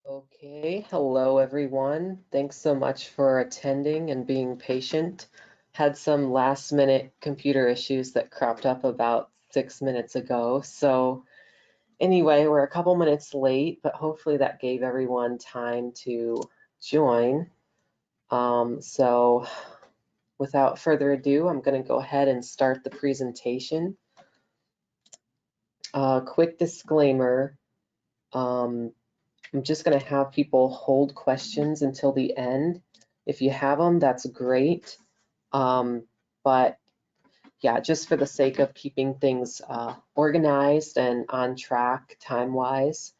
Okay, hello everyone. Thanks so much for attending and being patient. Had some last minute computer issues that cropped up about 6 minutes ago. So anyway, we're a couple minutes late, but hopefully that gave everyone time to join. So without further ado, I'm going to go ahead and start the presentation. Quick disclaimer. I'm just going to have people hold questions until the end. If you have them, that's great. But yeah, just for the sake of keeping things organized and on track time-wise,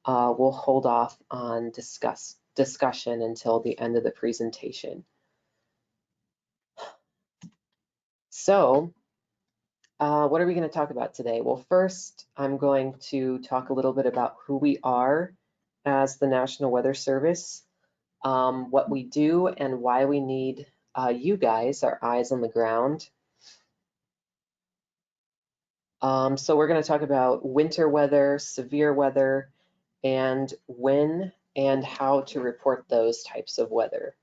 we'll hold off on discussion until the end of the presentation. So what are we going to talk about today? Well, first, I'm going to talk a little bit about who we are as the National Weather Service, what we do and why we need you guys, our eyes on the ground. So we're going to talk about winter weather, severe weather, and when and how to report those types of weather.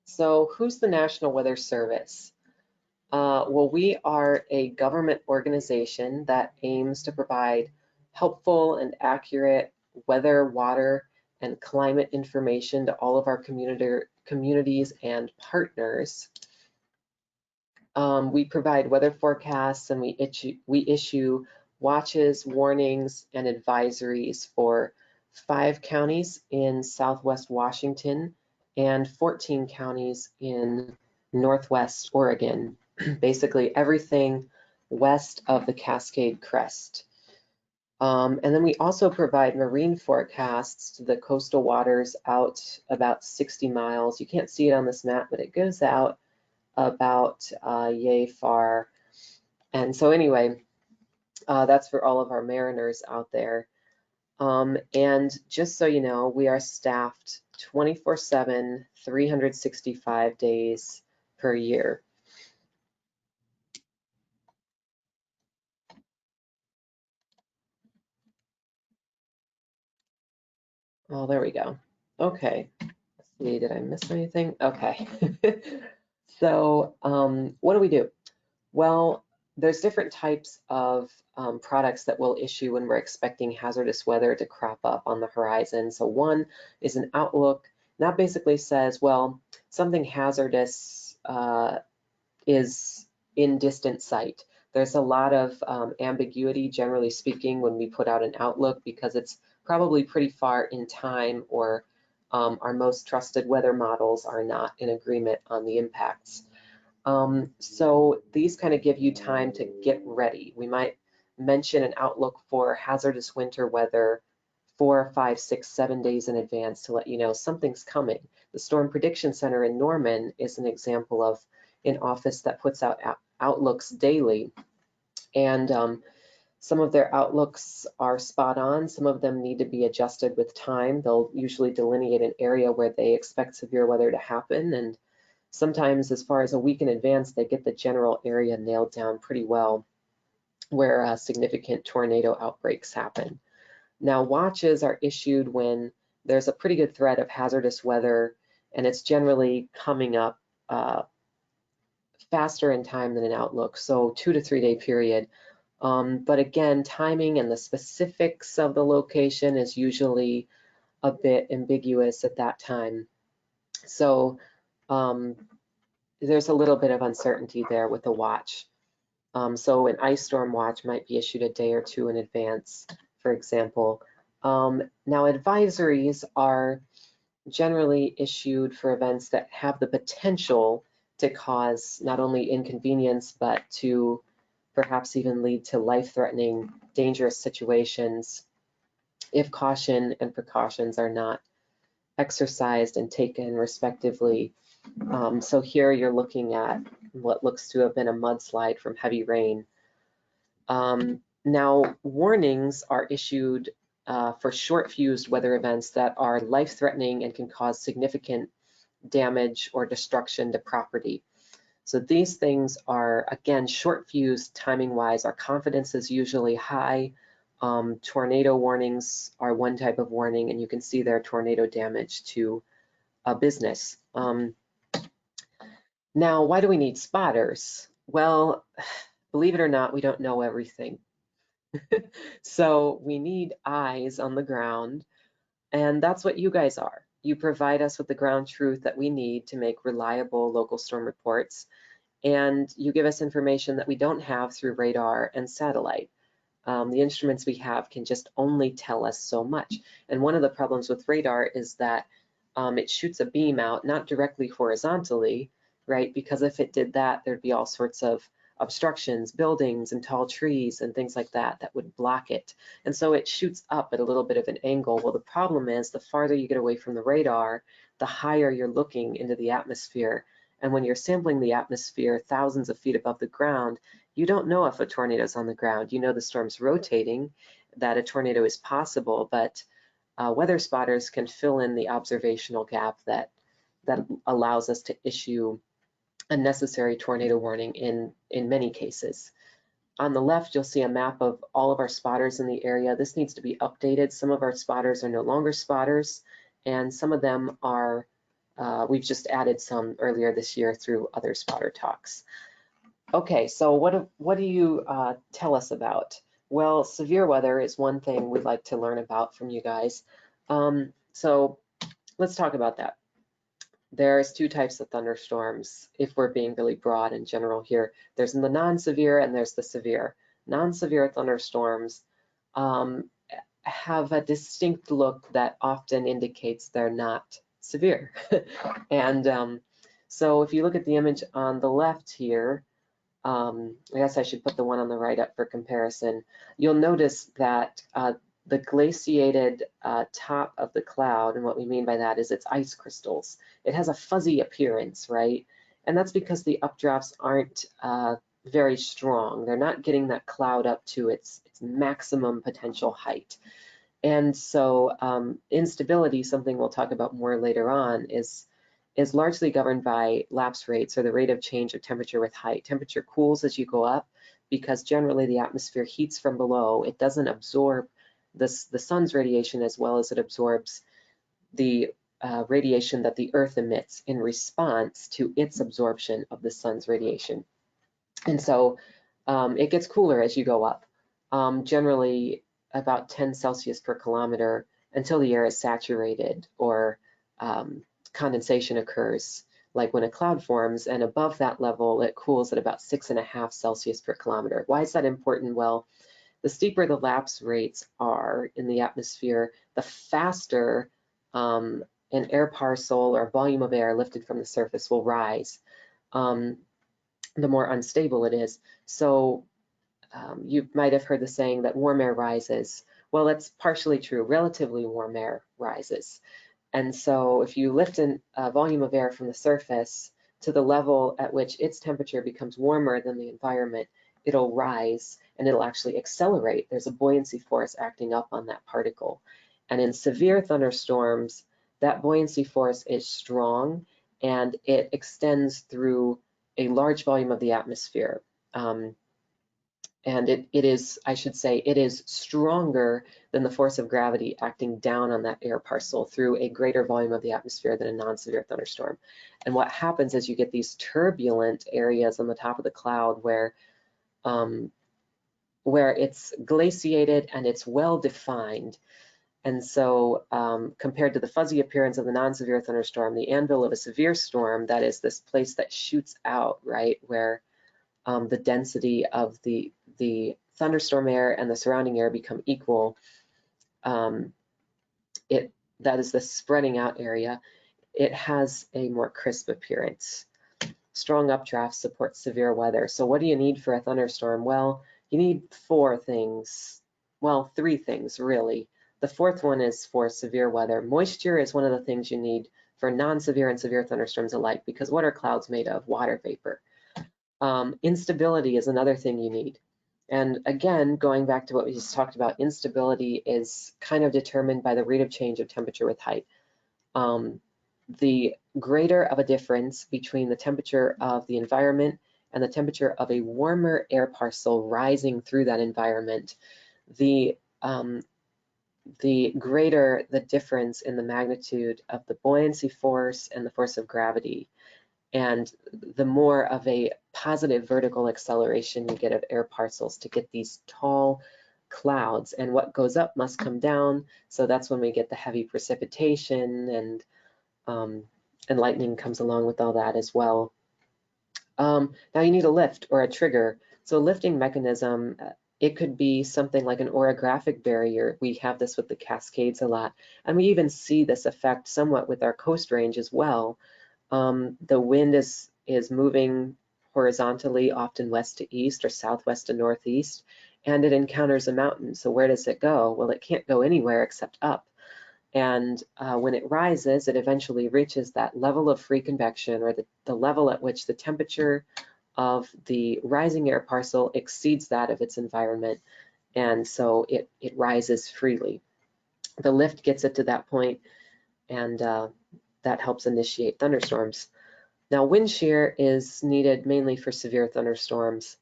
So who's the National Weather Service? Well, we are a government organization that aims to provide helpful and accurate weather, water, and climate information to all of our communities and partners. We provide weather forecasts and we issue watches, warnings, and advisories for 5 counties in Southwest Washington and 14 counties in Northwest Oregon. Basically everything west of the Cascade Crest. And then we also provide marine forecasts to the coastal waters out about 60 miles. You can't see it on this map, but it goes out about yay far. And so anyway, that's for all of our mariners out there. And just so you know, we are staffed 24/7, 365 days per year. Oh, there we go. Okay. Let's see, did I miss anything? Okay. So what do? Well, there's different types of products that we'll issue when we're expecting hazardous weather to crop up on the horizon. So one is an outlook. And that basically says, well, something hazardous is in distant sight. There's a lot of ambiguity, generally speaking, when we put out an outlook because it's probably pretty far in time, or our most trusted weather models are not in agreement on the impacts. So these kind of give you time to get ready. We might mention an outlook for hazardous winter weather 4, 5, 6, 7 days in advance to let you know something's coming. The Storm Prediction Center in Norman is an example of an office that puts out outlooks daily. And some of their outlooks are spot on. Some of them need to be adjusted with time. They'll usually delineate an area where they expect severe weather to happen, and sometimes as far as a week in advance, they get the general area nailed down pretty well where significant tornado outbreaks happen. Now, watches are issued when there's a pretty good threat of hazardous weather, and it's generally coming up faster in time than an outlook, so 2 to 3 day period. But again, timing and the specifics of the location is usually a bit ambiguous at that time. So there's a little bit of uncertainty there with the watch. So an ice storm watch might be issued a day or two in advance, for example. Now advisories are generally issued for events that have the potential to cause not only inconvenience, but to perhaps even lead to life-threatening, dangerous situations if caution and precautions are not exercised and taken respectively. So here you're looking at what looks to have been a mudslide from heavy rain. Now, warnings are issued for short-fused weather events that are life-threatening and can cause significant damage or destruction to property. So these things are, again, short-fused timing-wise. Our confidence is usually high. Tornado warnings are one type of warning, and you can see there tornado damage to a business. Now, why do we need spotters? Well, believe it or not, we don't know everything. So we need eyes on the ground, and that's what you guys are. You provide us with the ground truth that we need to make reliable local storm reports, and you give us information that we don't have through radar and satellite. The instruments we have can just only tell us so much. And one of the problems with radar is that it shoots a beam out, not directly horizontally, right? Because if it did that, there'd be all sorts of obstructions, buildings and tall trees and things like that that would block it. And so it shoots up at a little bit of an angle. Well, the problem is the farther you get away from the radar, the higher you're looking into the atmosphere. And when you're sampling the atmosphere thousands of feet above the ground, you don't know if a tornado is on the ground. You know the storm's rotating, that a tornado is possible, but weather spotters can fill in the observational gap that allows us to issue a necessary tornado warning in many cases. On the left, you'll see a map of all of our spotters in the area. This needs to be updated. Some of our spotters are no longer spotters, and some of them are, we've just added some earlier this year through other spotter talks. Okay, so what do you tell us about? Well, severe weather is one thing we'd like to learn about from you guys. So let's talk about that. There's two types of thunderstorms, if we're being really broad and general here. There's the non-severe and there's the severe. Non-severe thunderstorms have a distinct look that often indicates they're not severe. And so if you look at the image on the left here, I guess I should put the one on the right up for comparison. You'll notice that the glaciated top of the cloud, and what we mean by that is it's ice crystals. It has a fuzzy appearance, right? And that's because the updrafts aren't very strong. They're not getting that cloud up to its maximum potential height. And so instability, something we'll talk about more later on, is largely governed by lapse rates, or the rate of change of temperature with height. Temperature cools as you go up because generally the atmosphere heats from below. It doesn't absorb the sun's radiation as well as it absorbs the radiation that the Earth emits in response to its absorption of the sun's radiation. And so it gets cooler as you go up, generally about 10 Celsius per kilometer until the air is saturated or condensation occurs, like when a cloud forms, and above that level, it cools at about 6.5 Celsius per kilometer. Why is that important? Well, the steeper the lapse rates are in the atmosphere, the faster an air parcel or volume of air lifted from the surface will rise, the more unstable it is. So you might have heard the saying that warm air rises. Well, that's partially true. Relatively warm air rises. And so if you lift a volume of air from the surface to the level at which its temperature becomes warmer than the environment, it'll rise and it'll actually accelerate. There's a buoyancy force acting up on that particle. And in severe thunderstorms, that buoyancy force is strong and it extends through a large volume of the atmosphere. And it is, I should say, it is stronger than the force of gravity acting down on that air parcel through a greater volume of the atmosphere than a non-severe thunderstorm. And what happens is you get these turbulent areas on the top of the cloud where it's glaciated and it's well defined. And so compared to the fuzzy appearance of the non-severe thunderstorm, the anvil of a severe storm, that is this place that shoots out, right, where the density of the thunderstorm air and the surrounding air become equal. That is the spreading out area. It has a more crisp appearance. Strong updrafts support severe weather. So what do you need for a thunderstorm? Well, you need four things. Well, three things really. The fourth one is for severe weather. Moisture is one of the things you need for non-severe and severe thunderstorms alike, because what are clouds made of? Water vapor. Instability is another thing you need. And again, going back to what we just talked about, instability is kind of determined by the rate of change of temperature with height. The greater of a difference between the temperature of the environment and the temperature of a warmer air parcel rising through that environment, the the greater the difference in the magnitude of the buoyancy force and the force of gravity, and the more of a positive vertical acceleration you get of air parcels to get these tall clouds. And what goes up must come down, so that's when we get the heavy precipitation, and lightning comes along with all that as well. Now you need a lift or a trigger. So a lifting mechanism, it could be something like an orographic barrier. We have this with the Cascades a lot. And we even see this effect somewhat with our coast range as well. The wind is moving horizontally, often west to east or southwest to northeast, and it encounters a mountain. So where does it go? Well, it can't go anywhere except up. And when it rises, it eventually reaches that level of free convection, or the level at which the temperature of the rising air parcel exceeds that of its environment. And so it rises freely. The lift gets it to that point, and that helps initiate thunderstorms. Now, wind shear is needed mainly for severe thunderstorms.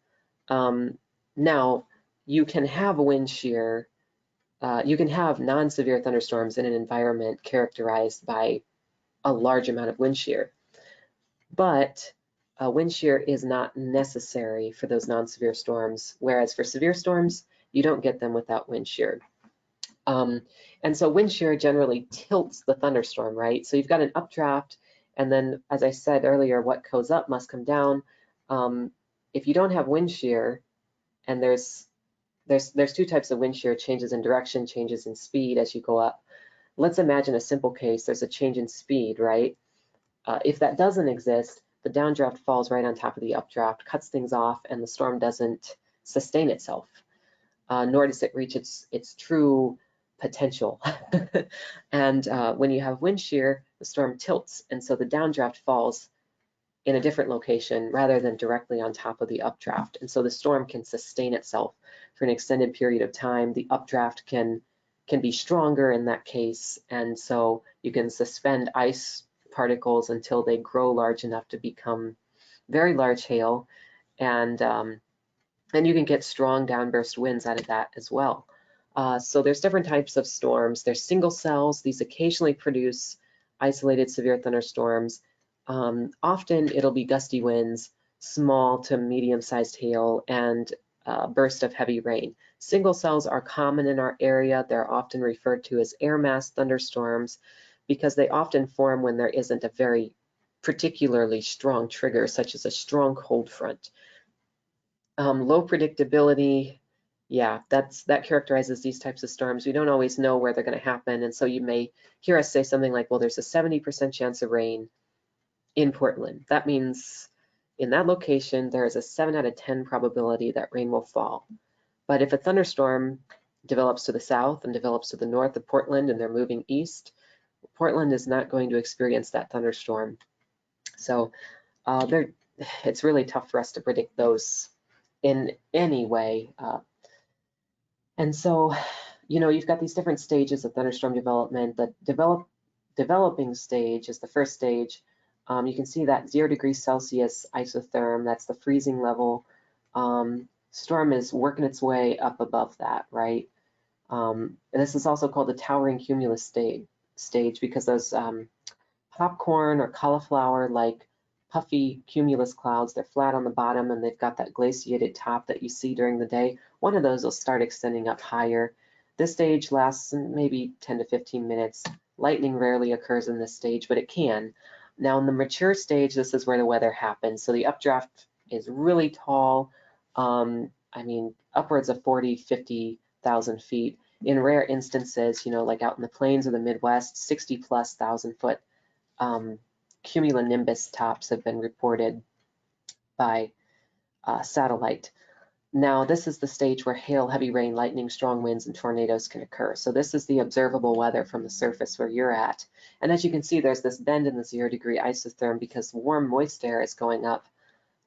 Now, you can have wind shear. You can have non-severe thunderstorms in an environment characterized by a large amount of wind shear, but wind shear is not necessary for those non-severe storms, whereas for severe storms, you don't get them without wind shear. And so wind shear generally tilts the thunderstorm, right? So you've got an updraft, and then, as I said earlier, what goes up must come down. If you don't have wind shear, and there's two types of wind shear: changes in direction, changes in speed as you go up. Let's imagine a simple case. There's a change in speed, right? If that doesn't exist, the downdraft falls right on top of the updraft, cuts things off, and the storm doesn't sustain itself, nor does it reach its true potential. And when you have wind shear, the storm tilts, and so the downdraft falls in a different location rather than directly on top of the updraft. And so the storm can sustain itself for an extended period of time. The updraft can be stronger in that case, and so you can suspend ice particles until they grow large enough to become very large hail, and you can get strong downburst winds out of that as well. So there's different types of storms. There's single cells. These occasionally produce isolated severe thunderstorms. Often it'll be gusty winds, small to medium-sized hail, and burst of heavy rain. Single cells are common in our area. They're often referred to as air mass thunderstorms because they often form when there isn't a very particularly strong trigger, such as a strong cold front. Low predictability, yeah, that characterizes these types of storms. We don't always know where they're going to happen, and so you may hear us say something like, well, there's a 70% chance of rain in Portland. That means in that location, there is a 7 out of 10 probability that rain will fall. But if a thunderstorm develops to the south and develops to the north of Portland and they're moving east, Portland is not going to experience that thunderstorm. So it's really tough for us to predict those in any way. And so, you've got these different stages of thunderstorm development. The developing stage is the first stage. You can see that 0 degrees Celsius isotherm, that's the freezing level. Storm is working its way up above that, right? And this is also called the towering cumulus stage because those popcorn or cauliflower like puffy cumulus clouds, they're flat on the bottom and they've got that glaciated top that you see during the day. One of those will start extending up higher. This stage lasts maybe 10 to 15 minutes. Lightning rarely occurs in this stage, but it can. Now in the mature stage, this is where the weather happens. So the updraft is really tall. I mean, upwards of 40, 50,000 feet. In rare instances, like out in the plains or the Midwest, 60,000+ foot cumulonimbus tops have been reported by satellite. Now, this is the stage where hail, heavy rain, lightning, strong winds, and tornadoes can occur. So this is the observable weather from the surface where you're at. And as you can see, there's this bend in the 0 degree isotherm because warm, moist air is going up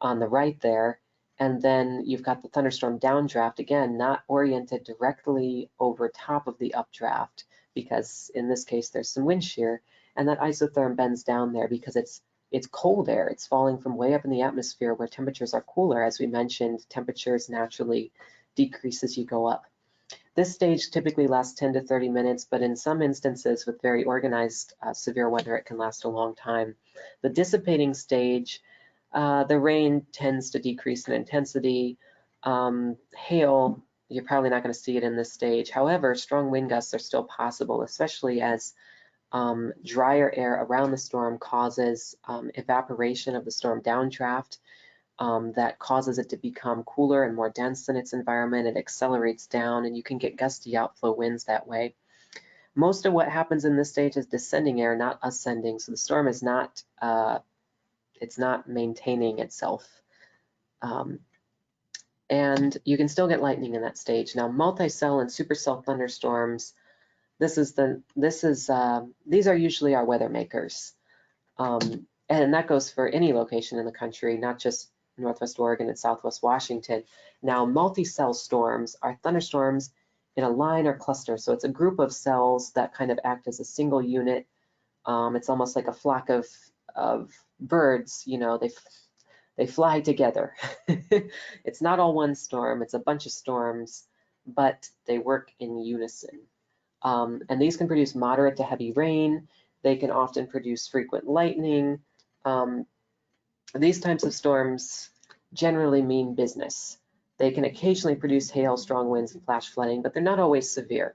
on the right there. And then you've got the thunderstorm downdraft, again, not oriented directly over top of the updraft because in this case, there's some wind shear. And that isotherm bends down there because it's cold air. It's falling from way up in the atmosphere where temperatures are cooler. As we mentioned, temperatures naturally decrease as you go up. This stage typically lasts 10 to 30 minutes, but in some instances with very organized severe weather, it can last a long time. The dissipating stage, the rain tends to decrease in intensity. Hail, you're probably not going to see it in this stage. However, strong wind gusts are still possible, especially as drier air around the storm causes evaporation of the storm downdraft. That causes it to become cooler and more dense than its environment. It accelerates down, and you can get gusty outflow winds that way. Most of what happens in this stage is descending air, not ascending. So the storm is not, it's not maintaining itself. And you can still get lightning in that stage. Now, multi-cell and supercell thunderstorms, these are usually our weather makers. And that goes for any location in the country, not just Northwest Oregon and Southwest Washington. Now, multi-cell storms are thunderstorms in a line or cluster. So it's a group of cells that kind of act as a single unit. It's almost like a flock of birds, you know, they fly together. It's not all one storm, it's a bunch of storms, but they work in unison. And these can produce moderate to heavy rain. They can often produce frequent lightning. These types of storms generally mean business. They can occasionally produce hail, strong winds, and flash flooding, but they're not always severe.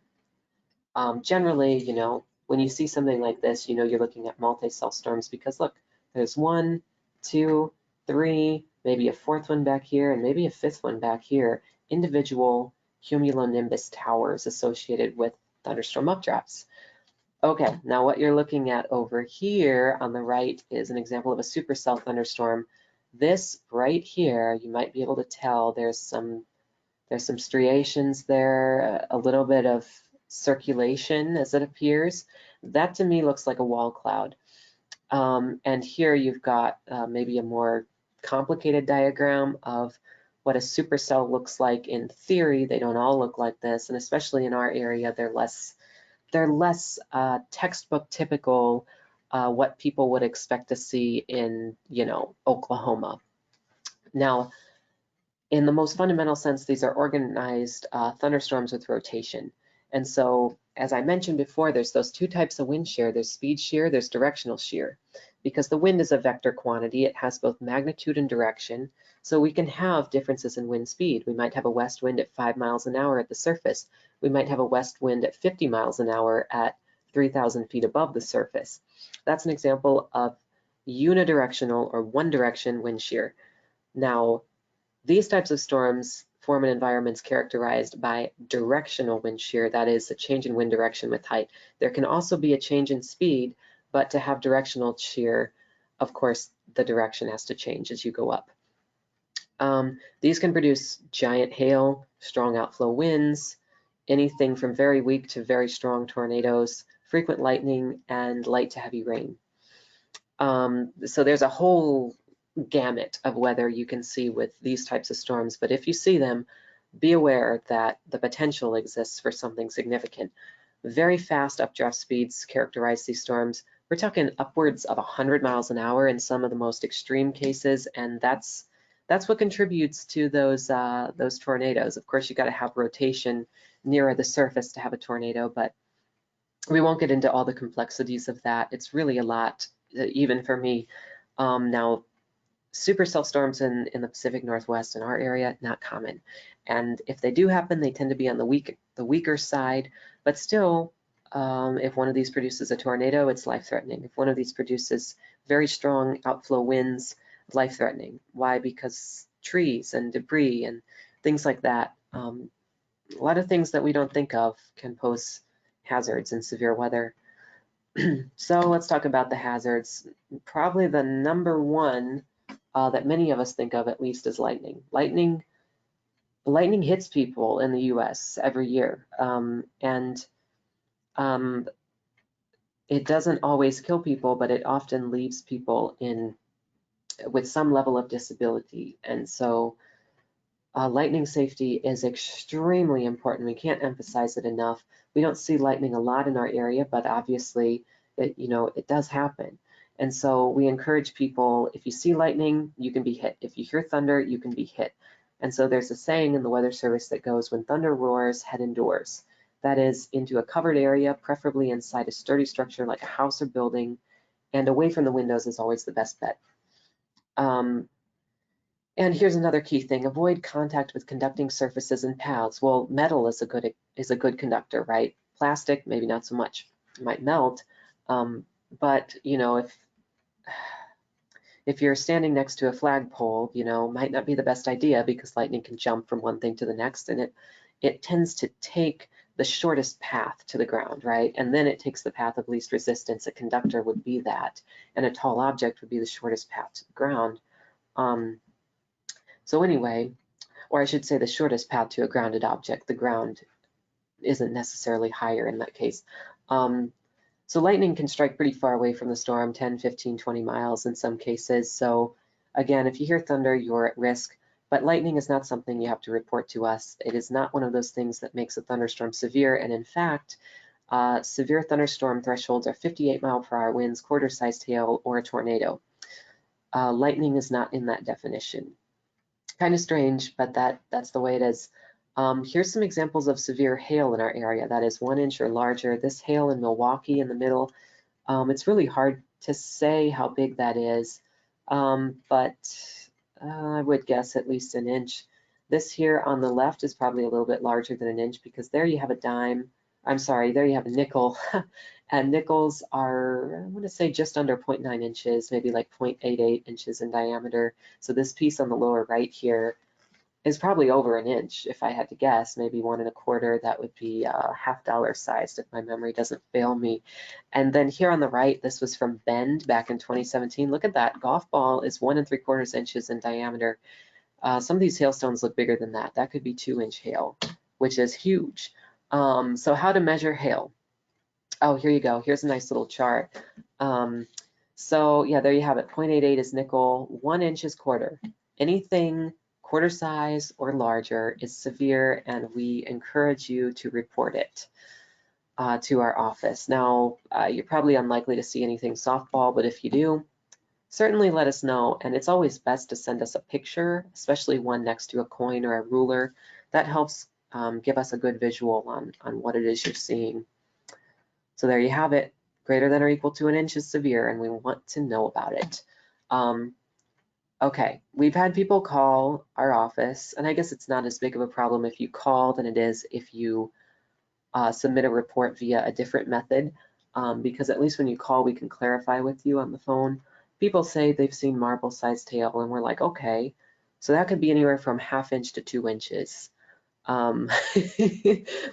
Generally, you know, when you see something like this, you know you're looking at multi-cell storms because look, there's 1, 2, 3, maybe a fourth one back here, and maybe a fifth one back here, individual cumulonimbus towers associated with thunderstorm updrafts. Okay, now what you're looking at over here on the right is an example of a supercell thunderstorm. This right here, you might be able to tell there's some striations there, a little bit of circulation as it appears. That to me looks like a wall cloud. And here you've got maybe a more complicated diagram of what a supercell looks like in theory. They don't all look like this, and especially in our area, they're less textbook typical, what people would expect to see in, you know, Oklahoma. Now, in the most fundamental sense, these are organized thunderstorms with rotation. And so, as I mentioned before, there's those two types of wind shear. There's speed shear, there's directional shear. Because the wind is a vector quantity, it has both magnitude and direction. So we can have differences in wind speed. We might have a west wind at 5 miles an hour at the surface. We might have a west wind at 50 miles an hour at 3,000 feet above the surface. That's an example of unidirectional or one direction wind shear. Now, these types of storms form in environments characterized by directional wind shear, that is, a change in wind direction with height. There can also be a change in speed, but to have directional shear, of course, the direction has to change as you go up. These can produce giant hail, strong outflow winds, anything from very weak to very strong tornadoes, frequent lightning, and light to heavy rain. So there's a whole gamut of weather you can see with these types of storms, but if you see them, be aware that the potential exists for something significant. Very fast updraft speeds characterize these storms. We're talking upwards of 100 miles an hour in some of the most extreme cases, and that's what contributes to those tornadoes. Of course, you got to have rotation nearer the surface to have a tornado, but we won't get into all the complexities of that. It's really a lot, even for me. Now, supercell storms in the Pacific Northwest in our area, not common. And if they do happen, they tend to be on the weaker side, but still, if one of these produces a tornado, it's life-threatening. If one of these produces very strong outflow winds, life-threatening. Why? Because trees and debris and things like that, a lot of things that we don't think of can pose hazards in severe weather. So let's talk about the hazards. Probably the number one that many of us think of, at least, is lightning. Lightning hits people in the U.S. every year, and it doesn't always kill people, but it often leaves people with some level of disability. And so lightning safety is extremely important. We can't emphasize it enough. We don't see lightning a lot in our area, but obviously it does happen. And so we encourage people, if you see lightning, you can be hit. If you hear thunder, you can be hit. And so there's a saying in the Weather Service that goes, when thunder roars, head indoors. That is, into a covered area, preferably inside a sturdy structure like a house or building, and away from the windows is always the best bet. And here's another key thing: avoid contact with conducting surfaces and paths. Well, metal is a good conductor, right? Plastic, maybe not so much. It might melt, but you know, if you're standing next to a flagpole, you know, might not be the best idea because lightning can jump from one thing to the next, and it tends to take the shortest path to the ground, right? And then it takes the path of least resistance. A conductor would be that, and a tall object would be the shortest path to the ground. So anyway, or I should say the shortest path to a grounded object. The ground isn't necessarily higher in that case. So lightning can strike pretty far away from the storm, 10, 15, 20 miles in some cases. So again, if you hear thunder, you're at risk, but lightning is not something you have to report to us. It is not one of those things that makes a thunderstorm severe. And in fact, severe thunderstorm thresholds are 58-mile-per-hour winds, quarter-sized hail, or a tornado. Lightning is not in that definition. Kind of strange, but that's the way it is. Here's some examples of severe hail in our area. That is 1 inch or larger. This hail in Milwaukee in the middle, it's really hard to say how big that is, but I would guess at least an inch. This here on the left is probably a little bit larger than an inch because there you have a dime. I'm sorry, there you have a nickel. And nickels are, I want to say, just under 0.9 inches, maybe like 0.88 inches in diameter. So this piece on the lower right here is probably over an inch, if I had to guess, maybe 1 1/4. That would be $half sized if my memory doesn't fail me. And then here on the right, this was from Bend back in 2017. Look at that, golf ball is 1 3/4 inches in diameter. Some of these hailstones look bigger than that. That could be 2-inch hail, which is huge. So how to measure hail? Oh, here you go. Here's a nice little chart. So yeah, there you have it. 0.88 is nickel, 1 inch is quarter. Anything quarter size or larger is severe, and we encourage you to report it to our office. Now, you're probably unlikely to see anything softball, but if you do, certainly let us know. And it's always best to send us a picture, especially one next to a coin or a ruler. That helps give us a good visual on what it is you're seeing. So there you have it. Greater than or equal to an inch is severe, and we want to know about it. Okay, we've had people call our office, and I guess it's not as big of a problem if you call than it is if you submit a report via a different method, because at least when you call, we can clarify with you on the phone. People say they've seen marble-sized hail, and we're like, okay, so that could be anywhere from 1/2 inch to 2 inches,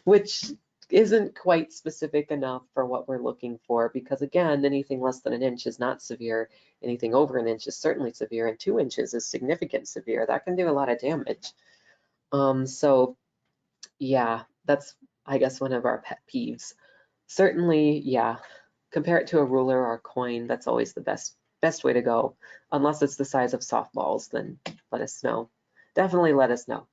which isn't quite specific enough for what we're looking for, because again, anything less than an inch is not severe. Anything over an inch is certainly severe, and 2 inches is significant severe. That can do a lot of damage. So yeah, that's, I guess, one of our pet peeves. Certainly, yeah, compare it to a ruler or a coin. That's always the best way to go. Unless it's the size of softballs, then let us know. Definitely let us know.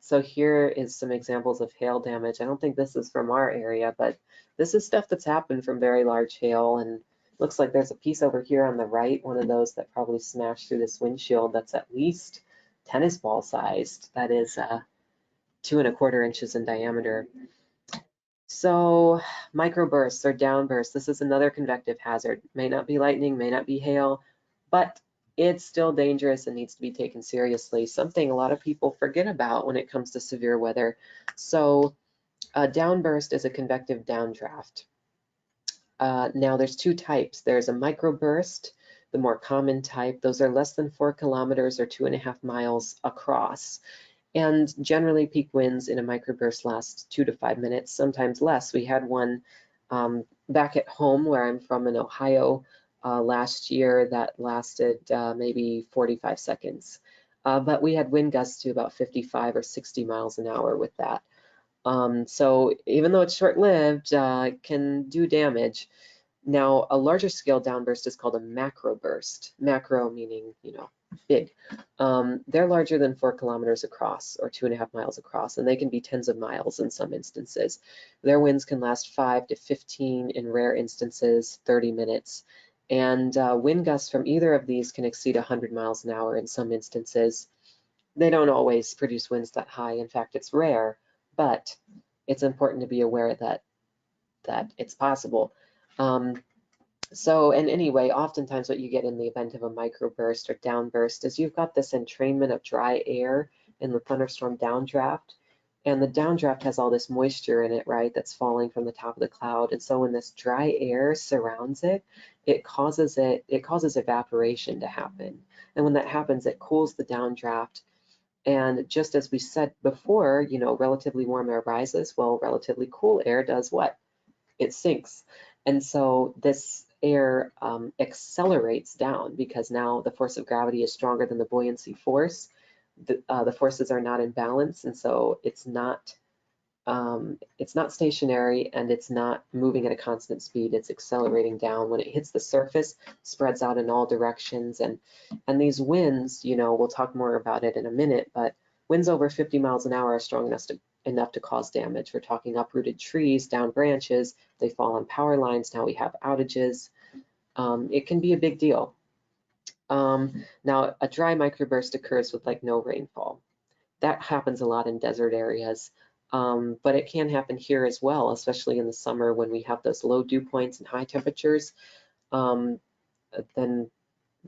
So here is some examples of hail damage. I don't think this is from our area, but this is stuff that's happened from very large hail, and looks like there's a piece over here on the right, one of those that probably smashed through this windshield that's at least tennis ball sized. That is 2 1/4 inches in diameter. So microbursts or downbursts, this is another convective hazard. May not be lightning, may not be hail, but it's still dangerous and needs to be taken seriously. Something a lot of people forget about when it comes to severe weather. So a downburst is a convective downdraft. Now there's 2 types. There's a microburst, the more common type. Those are less than 4 kilometers or 2.5 miles across. And generally peak winds in a microburst last 2 to 5 minutes, sometimes less. We had one back at home where I'm from in Ohio last year that lasted maybe 45 seconds. But we had wind gusts to about 55 or 60 miles an hour with that. So even though it's short-lived, it can do damage. Now, a larger scale downburst is called a macroburst. Macro meaning, you know, big. They're larger than 4 kilometers across or 2.5 miles across, and they can be tens of miles in some instances. Their winds can last 5 to 15, in rare instances, 30 minutes. And wind gusts from either of these can exceed 100 miles an hour in some instances. they don't always produce winds that high. In fact, it's rare, but it's important to be aware that it's possible. So, and anyway, oftentimes what you get in the event of a microburst or downburst is you've got this entrainment of dry air in the thunderstorm downdraft. And the downdraft has all this moisture in it, right, that's falling from the top of the cloud. And so when this dry air surrounds it, it causes evaporation to happen. And when that happens, it cools the downdraft. And just as we said before, you know, relatively warm air rises. Well, relatively cool air does what? It sinks. And so this air accelerates down because now the force of gravity is stronger than the buoyancy force. The forces are not in balance, and so it's not stationary and it's not moving at a constant speed. It's accelerating down. When it hits the surface, spreads out in all directions. And these winds, you know, we'll talk more about it in a minute, but winds over 50 miles an hour are strong enough to cause damage. We're talking uprooted trees, down branches, they fall on power lines. Now we have outages. It can be a big deal. Now, a dry microburst occurs with like no rainfall. That happens a lot in desert areas, but it can happen here as well, especially in the summer when we have those low dew points and high temperatures. Then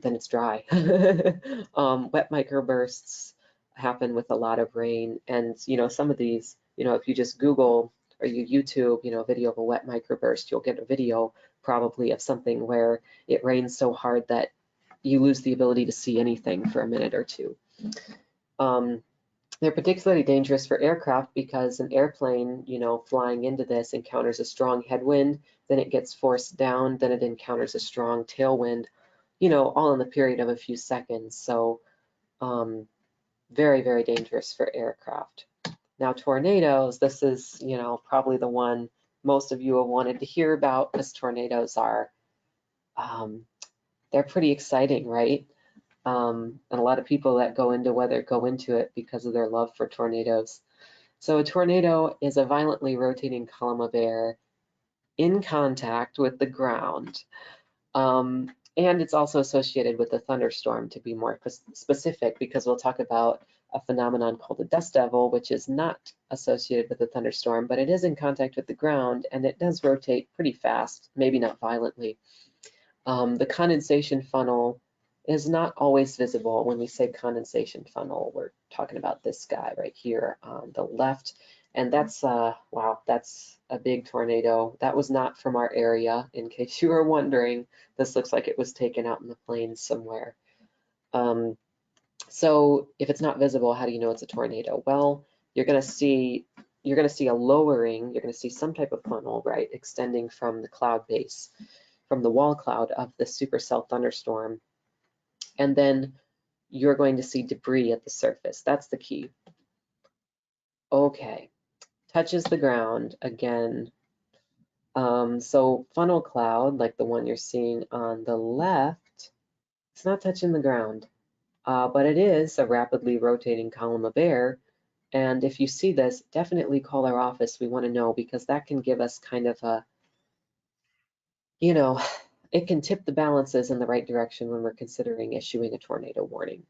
it's dry. Wet microbursts happen with a lot of rain, and you know, some of these, you know, if you just Google or you YouTube, you know, video of a wet microburst, you'll get a video probably of something where it rains so hard that you lose the ability to see anything for a minute or two. They're particularly dangerous for aircraft because an airplane, you know, flying into this encounters a strong headwind, then it gets forced down, then it encounters a strong tailwind, you know, all in the period of a few seconds. So very, very dangerous for aircraft. Now, tornadoes, this is, you know, probably the one most of you have wanted to hear about, because tornadoes are, they're pretty exciting, right? And a lot of people that go into weather go into it because of their love for tornadoes. So a tornado is a violently rotating column of air in contact with the ground. And it's also associated with a thunderstorm, to be more specific, because we'll talk about a phenomenon called a dust devil, which is not associated with a thunderstorm, but it is in contact with the ground, and it does rotate pretty fast, maybe not violently. The condensation funnel is not always visible. When we say condensation funnel, we're talking about this guy right here on the left. And that's, wow, that's a big tornado. That was not from our area, in case you were wondering. This looks like it was taken out in the plains somewhere. So if it's not visible, how do you know it's a tornado? Well, you're gonna see a lowering, you're gonna see some type of funnel, right, extending from the cloud base, from the wall cloud of the supercell thunderstorm. And then you're going to see debris at the surface. That's the key. Okay, touches the ground again. So funnel cloud, like the one you're seeing on the left, it's not touching the ground, but it is a rapidly rotating column of air. And if you see this, definitely call our office. We want to know, because that can give us kind of a, you know, it can tip the balances in the right direction when we're considering issuing a tornado warning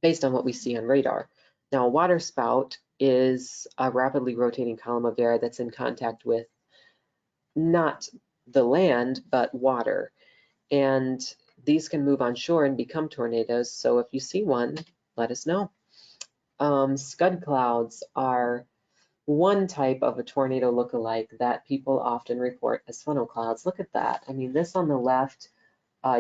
based on what we see on radar. Now, a waterspout is a rapidly rotating column of air that's in contact with not the land, but water. And these can move on shore and become tornadoes. So if you see one, let us know. Scud clouds are one type of a tornado look-alike that people often report as funnel clouds. Look at that. I mean, this on the left,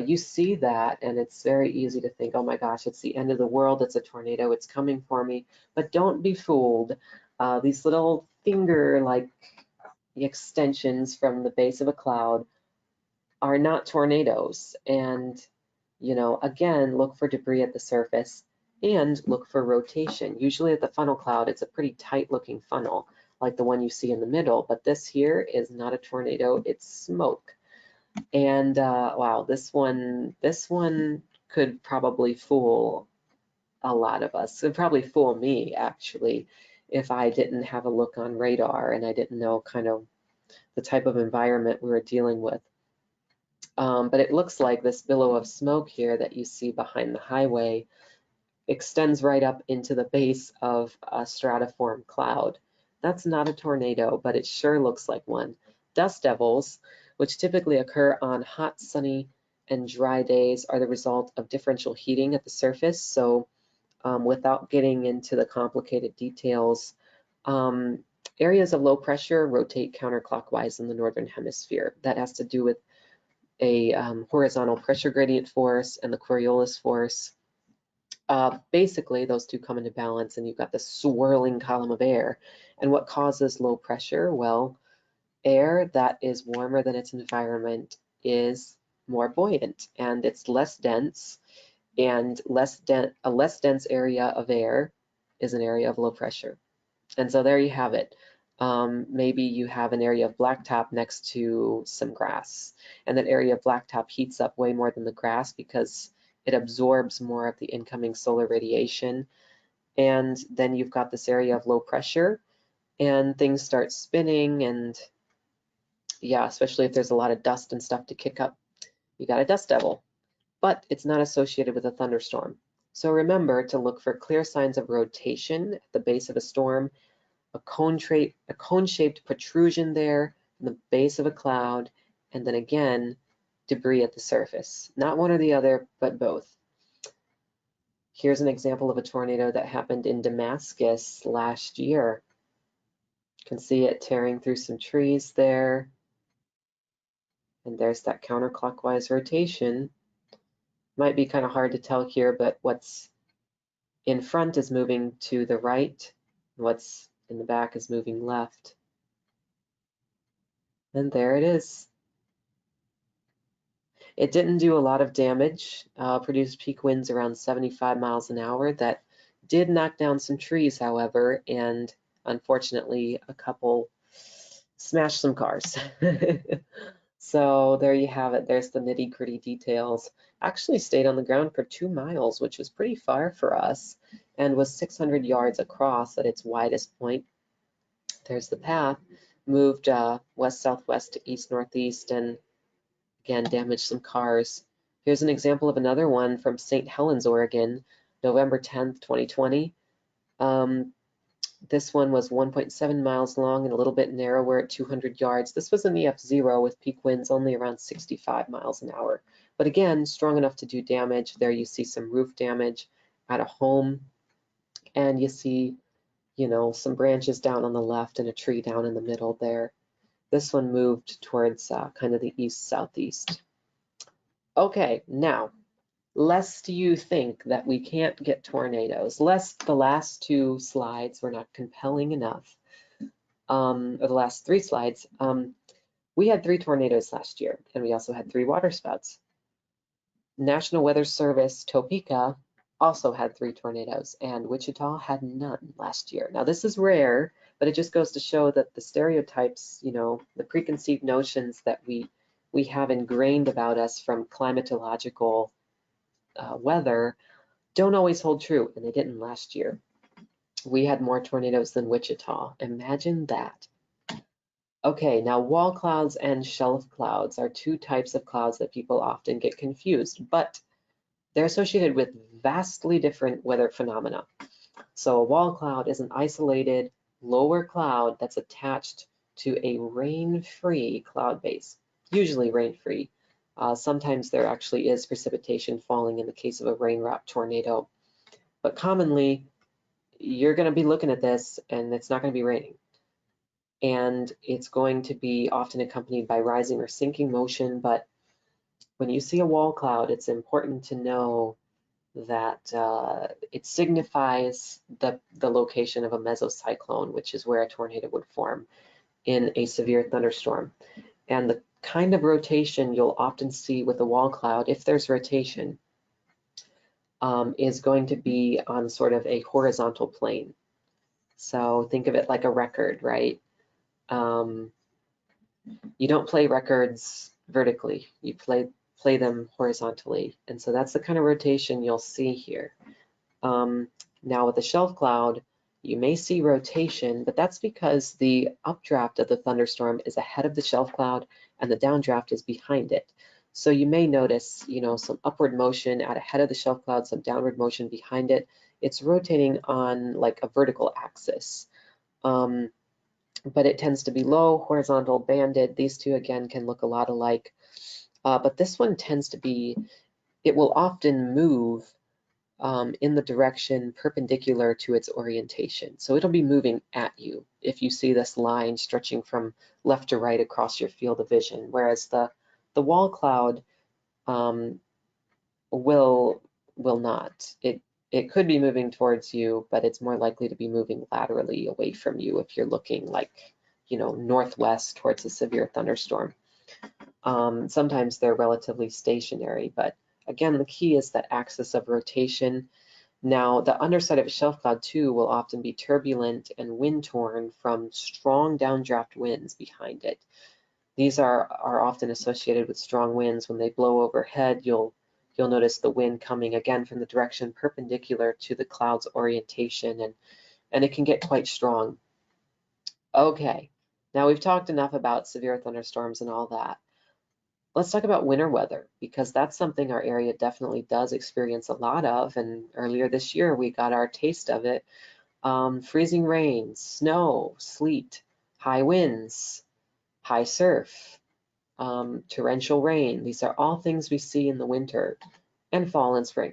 you see that, and it's very easy to think, oh my gosh, it's the end of the world, it's a tornado, it's coming for me. But don't be fooled. These little finger-like extensions from the base of a cloud are not tornadoes. And, you know, again, look for debris at the surface and look for rotation. Usually at the funnel cloud, it's a pretty tight looking funnel, like the one you see in the middle, but this here is not a tornado, it's smoke. And wow, this one could probably fool a lot of us. It would probably fool me, actually, if I didn't have a look on radar and I didn't know kind of the type of environment we were dealing with. But it looks like this billow of smoke here that you see behind the highway extends right up into the base of a stratiform cloud. That's not a tornado, but it sure looks like one. Dust devils, which typically occur on hot, sunny, and dry days, are the result of differential heating at the surface. So without getting into the complicated details, areas of low pressure rotate counterclockwise in the northern hemisphere. That has to do with a horizontal pressure gradient force and the Coriolis force. Basically, those two come into balance and you've got the swirling column of air. And what causes low pressure? Well, air that is warmer than its environment is more buoyant and it's less dense, and a less dense area of air is an area of low pressure. And so there you have it. Maybe you have an area of blacktop next to some grass, and that area of blacktop heats up way more than the grass because it absorbs more of the incoming solar radiation. And then you've got this area of low pressure and things start spinning, and yeah, especially if there's a lot of dust and stuff to kick up, you got a dust devil. But it's not associated with a thunderstorm. So remember to look for clear signs of rotation at the base of a storm, a cone-shaped protrusion there in the base of a cloud, and then again, debris at the surface. Not one or the other, but both. Here's an example of a tornado that happened in Damascus last year. You can see it tearing through some trees there. And there's that counterclockwise rotation. Might be kind of hard to tell here, but what's in front is moving to the right, what's in the back is moving left. And there it is. It didn't do a lot of damage, produced peak winds around 75 miles an hour. That did knock down some trees, however, and unfortunately a couple smashed some cars. So there you have it. There's the nitty-gritty details. Actually stayed on the ground for 2 miles, which was pretty far for us, and was 600 yards across at its widest point. There's the path. Moved west-southwest to east-northeast, and again damaged some cars. Here's an example of another one from St. Helens, Oregon, November 10th, 2020. This one was 1.7 miles long and a little bit narrower at 200 yards. This was an EF0 with peak winds only around 65 miles an hour. But again, strong enough to do damage. There you see some roof damage at a home, and you see, you know, some branches down on the left and a tree down in the middle there. This one moved towards kind of the east-southeast. Okay, now, lest you think that we can't get tornadoes, lest the last 2 slides were not compelling enough, or the last 3 slides, we had 3 tornadoes last year, and we also had 3 waterspouts. National Weather Service Topeka also had 3 tornadoes, and Wichita had none last year. Now this is rare, but it just goes to show that the stereotypes, you know, the preconceived notions that we have ingrained about us from climatological weather don't always hold true, and they didn't last year. We had more tornadoes than Wichita. Imagine that. Okay, now wall clouds and shelf clouds are 2 types of clouds that people often get confused, but they're associated with vastly different weather phenomena. So a wall cloud is an isolated lower cloud that's attached to a rain-free cloud base, usually rain-free. Sometimes there actually is precipitation falling in the case of a rain-wrapped tornado, but commonly you're going to be looking at this and it's not going to be raining. And it's going to be often accompanied by rising or sinking motion, but when you see a wall cloud, it's important to know that it signifies the location of a mesocyclone, which is where a tornado would form in a severe thunderstorm. And the kind of rotation you'll often see with a wall cloud, if there's rotation, is going to be on sort of a horizontal plane. So think of it like a record, right? You don't play records vertically, you play them horizontally. And so that's the kind of rotation you'll see here. Now with the shelf cloud, you may see rotation, but that's because the updraft of the thunderstorm is ahead of the shelf cloud and the downdraft is behind it. So you may notice, some upward motion at ahead of the shelf cloud, some downward motion behind it. It's rotating on like a vertical axis. But it tends to be low, horizontal, banded. These two, again, can look a lot alike. But this one tends to be, it will often move in the direction perpendicular to its orientation. So it'll be moving at you if you see this line stretching from left to right across your field of vision, whereas the wall cloud will not. It could be moving towards you, but it's more likely to be moving laterally away from you if you're looking like, northwest towards a severe thunderstorm. Sometimes they're relatively stationary, but again, the key is that axis of rotation. Now, the underside of a shelf cloud too will often be turbulent and wind-torn from strong downdraft winds behind it. These are often associated with strong winds. When they blow overhead, you'll notice the wind coming again from the direction perpendicular to the cloud's orientation, and it can get quite strong. Okay, now we've talked enough about severe thunderstorms and all that. Let's talk about winter weather, because that's something our area definitely does experience a lot of, and earlier this year we got our taste of it. Freezing rain, snow, sleet, high winds, high surf, torrential rain. These are all things we see in the winter and fall and spring.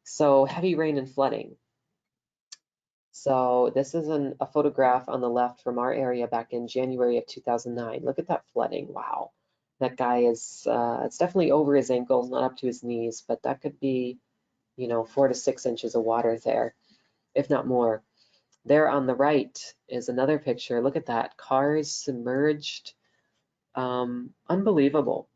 So heavy rain and flooding. So this is a photograph on the left from our area back in January of 2009. Look at that flooding, wow. That guy is, it's definitely over his ankles, not up to his knees, but that could be, 4 to 6 inches of water there, if not more. There on the right is another picture. Look at that, cars submerged. Unbelievable.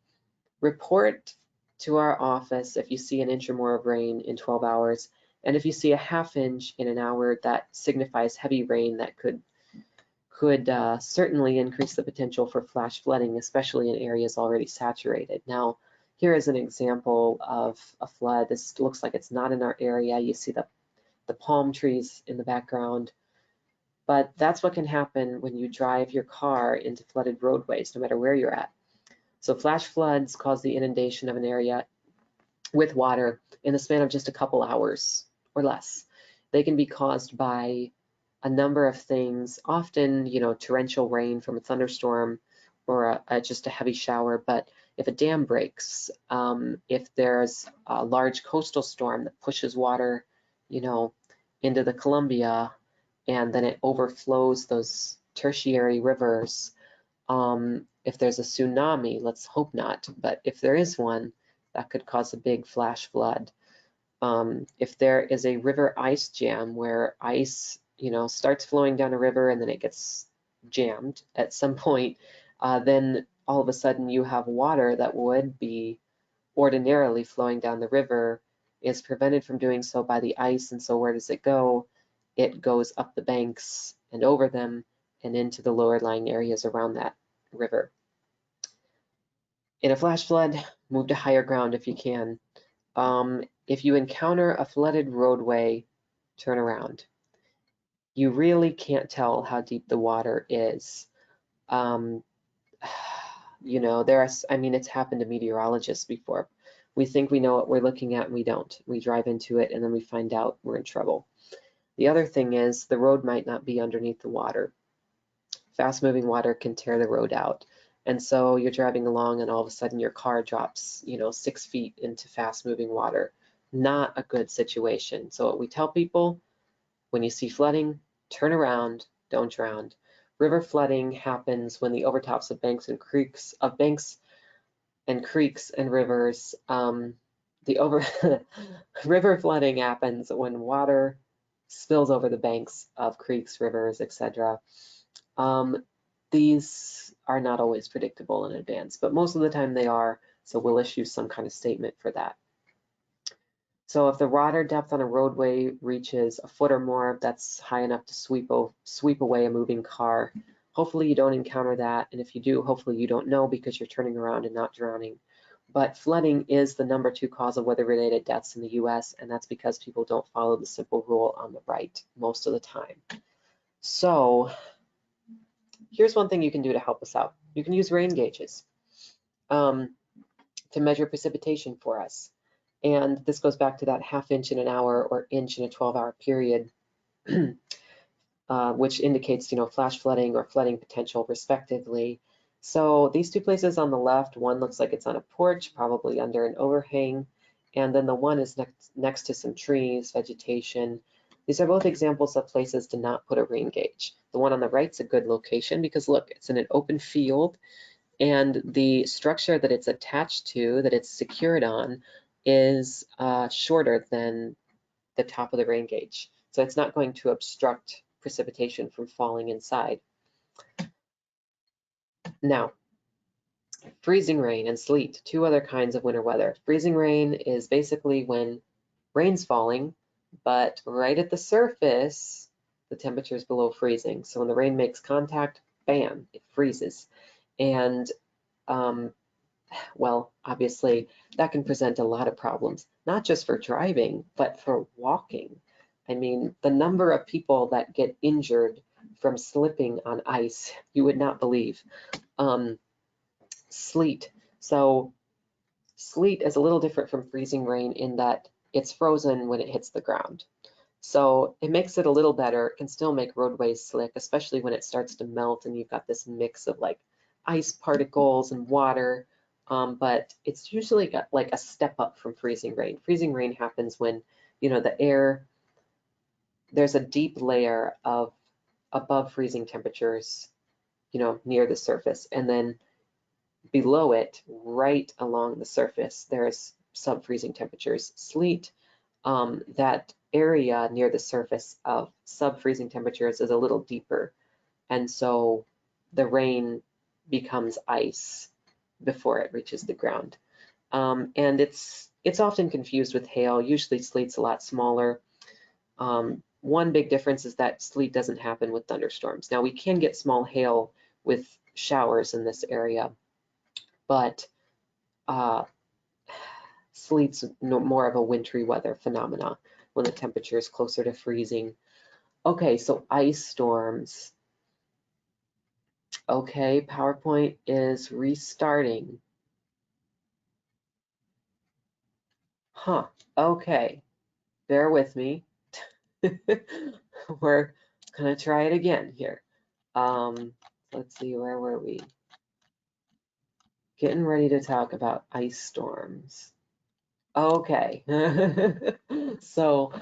Report to our office if you see an inch or more of rain in 12 hours. And if you see a half inch in an hour, that signifies heavy rain that could certainly increase the potential for flash flooding, especially in areas already saturated. Now, here is an example of a flood. This looks like it's not in our area. You see the palm trees in the background. But that's what can happen when you drive your car into flooded roadways, no matter where you're at. So flash floods cause the inundation of an area with water in the span of just a couple hours or less. They can be caused by a number of things, often, torrential rain from a thunderstorm or just a heavy shower. But if a dam breaks, if there's a large coastal storm that pushes water, into the Columbia, and then it overflows those tertiary rivers, if there's a tsunami, let's hope not, but if there is one, that could cause a big flash flood. If there is a river ice jam where ice, starts flowing down a river and then it gets jammed at some point, then all of a sudden you have water that would be ordinarily flowing down the river is prevented from doing so by the ice. And so where does it go? It goes up the banks and over them and into the lower lying areas around that river. In a flash flood, move to higher ground if you can. If you encounter a flooded roadway, turn around. You really can't tell how deep the water is. It's happened to meteorologists before. We think we know what we're looking at and we don't. We drive into it and then we find out we're in trouble. The other thing is the road might not be underneath the water. Fast moving water can tear the road out. And so you're driving along and all of a sudden your car drops, 6 feet into fast moving water. Not a good situation. So what we tell people, when you see flooding, turn around, don't drown. River flooding happens when the overtops of banks and creeks and rivers. River flooding happens when water spills over the banks of creeks, rivers, etc. These are not always predictable in advance, but most of the time they are, so we'll issue some kind of statement for that. So if the water depth on a roadway reaches a foot or more, that's high enough to sweep away a moving car. Hopefully you don't encounter that, and if you do, hopefully you don't know because you're turning around and not drowning. But flooding is the #2 cause of weather-related deaths in the US, and that's because people don't follow the simple rule on the right most of the time. So here's one thing you can do to help us out. You can use rain gauges. to measure precipitation for us. And this goes back to that ½ inch in an hour or inch in a 12-hour period, which indicates, flash flooding or flooding potential respectively. So these two places on the left, one looks like it's on a porch, probably under an overhang, and then the one is next to some trees, vegetation. These are both examples of places to not put a rain gauge. The one on the right's a good location because look, it's in an open field, and the structure that it's attached to, that it's secured on, is shorter than the top of the rain gauge. So it's not going to obstruct precipitation from falling inside. Now, freezing rain and sleet, two other kinds of winter weather. Freezing rain is basically when rain's falling, but right at the surface, the temperature is below freezing. So when the rain makes contact, bam, it freezes. And well, obviously that can present a lot of problems, not just for driving, but for walking. I mean, the number of people that get injured from slipping on ice, you would not believe. Sleet. So sleet is a little different from freezing rain in that it's frozen when it hits the ground. So it makes it a little better. It can still make roadways slick, especially when it starts to melt and you've got this mix of like ice particles and water. But it's usually got like a step up from freezing rain. Freezing rain happens when, the air, there's a deep layer of above freezing temperatures, near the surface. And then below it, right along the surface, there's sub-freezing temperatures. Sleet, that area near the surface of sub-freezing temperatures is a little deeper. And so the rain becomes ice before it reaches the ground. And it's often confused with hail. Usually sleet's a lot smaller. One big difference is that sleet doesn't happen with thunderstorms. Now we can get small hail with showers in this area, but sleet's more of a wintry weather phenomena when the temperature is closer to freezing. Okay, so ice storms. Okay, PowerPoint is restarting. Huh, okay, bear with me. We're gonna try it again here. Let's see, where were we? Getting ready to talk about ice storms. Okay, so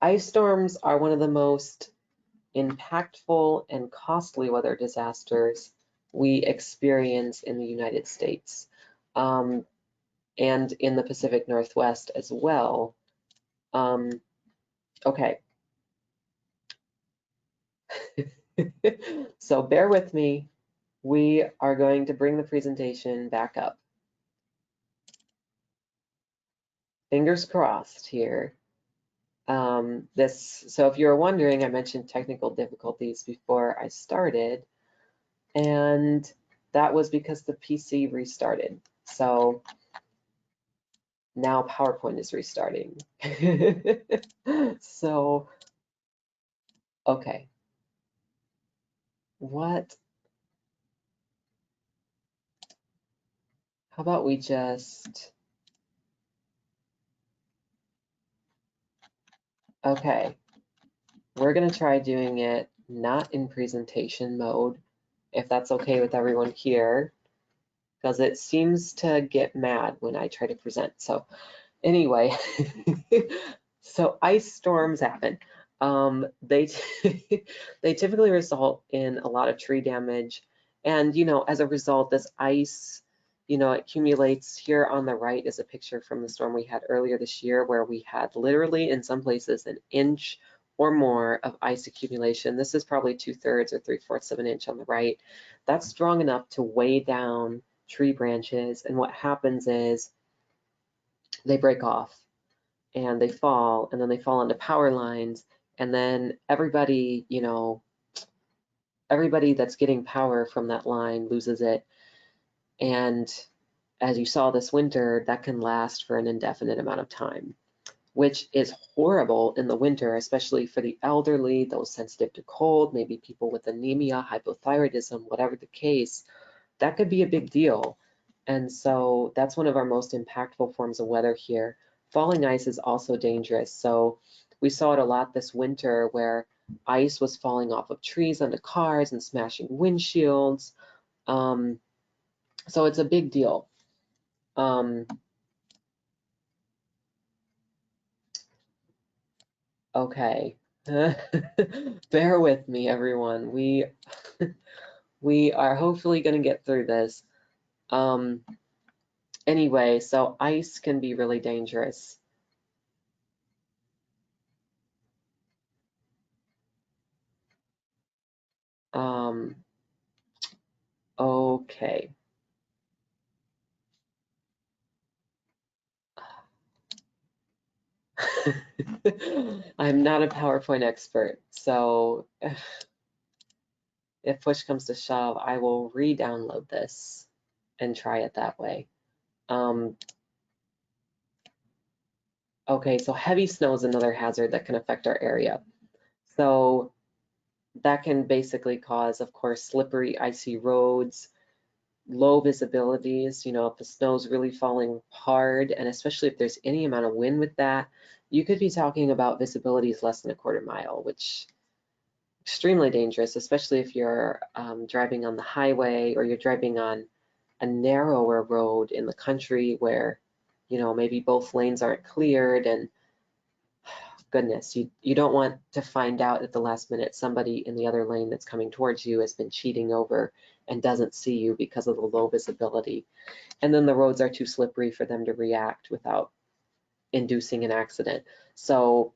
ice storms are one of the most impactful and costly weather disasters we experience in the United States, and in the Pacific Northwest as well. Okay. So bear with me. We are going to bring the presentation back up. Fingers crossed here. So if you're wondering, I mentioned technical difficulties before I started, and that was because the PC restarted. So now PowerPoint is restarting. So, okay. How about we just, okay. We're gonna try doing it not in presentation mode, if that's okay with everyone here, because it seems to get mad when I try to present. So anyway, so ice storms happen. They they typically result in a lot of tree damage, and as a result, this ice accumulates. Here on the right is a picture from the storm we had earlier this year, where we had literally in some places an inch or more of ice accumulation. This is probably 2/3 or 3/4 of an inch on the right. That's strong enough to weigh down tree branches, and what happens is they break off and they fall, and then they fall onto power lines, and then everybody that's getting power from that line loses it. And as you saw this winter, that can last for an indefinite amount of time, which is horrible in the winter, especially for the elderly, those sensitive to cold, maybe people with anemia, hypothyroidism, whatever the case. that could be a big deal. And so that's one of our most impactful forms of weather here. Falling ice is also dangerous. So we saw it a lot this winter where ice was falling off of trees onto cars and smashing windshields. So it's a big deal. Okay. Bear with me, everyone. We are hopefully going to get through this. Anyway, so ice can be really dangerous. Okay. I'm not a PowerPoint expert, so if push comes to shove, I will re-download this and try it that way. Okay, so heavy snow is another hazard that can affect our area. So that can basically cause, of course, slippery, icy roads, low visibilities. You know, if the snow's really falling hard, and especially if there's any amount of wind with that, you could be talking about visibilities less than a quarter mile, which extremely dangerous, especially if you're driving on the highway or you're driving on a narrower road in the country where, you know, maybe both lanes aren't cleared, and goodness, you don't want to find out at the last minute somebody in the other lane that's coming towards you has been cheating over and doesn't see you because of the low visibility. And then the roads are too slippery for them to react without inducing an accident. So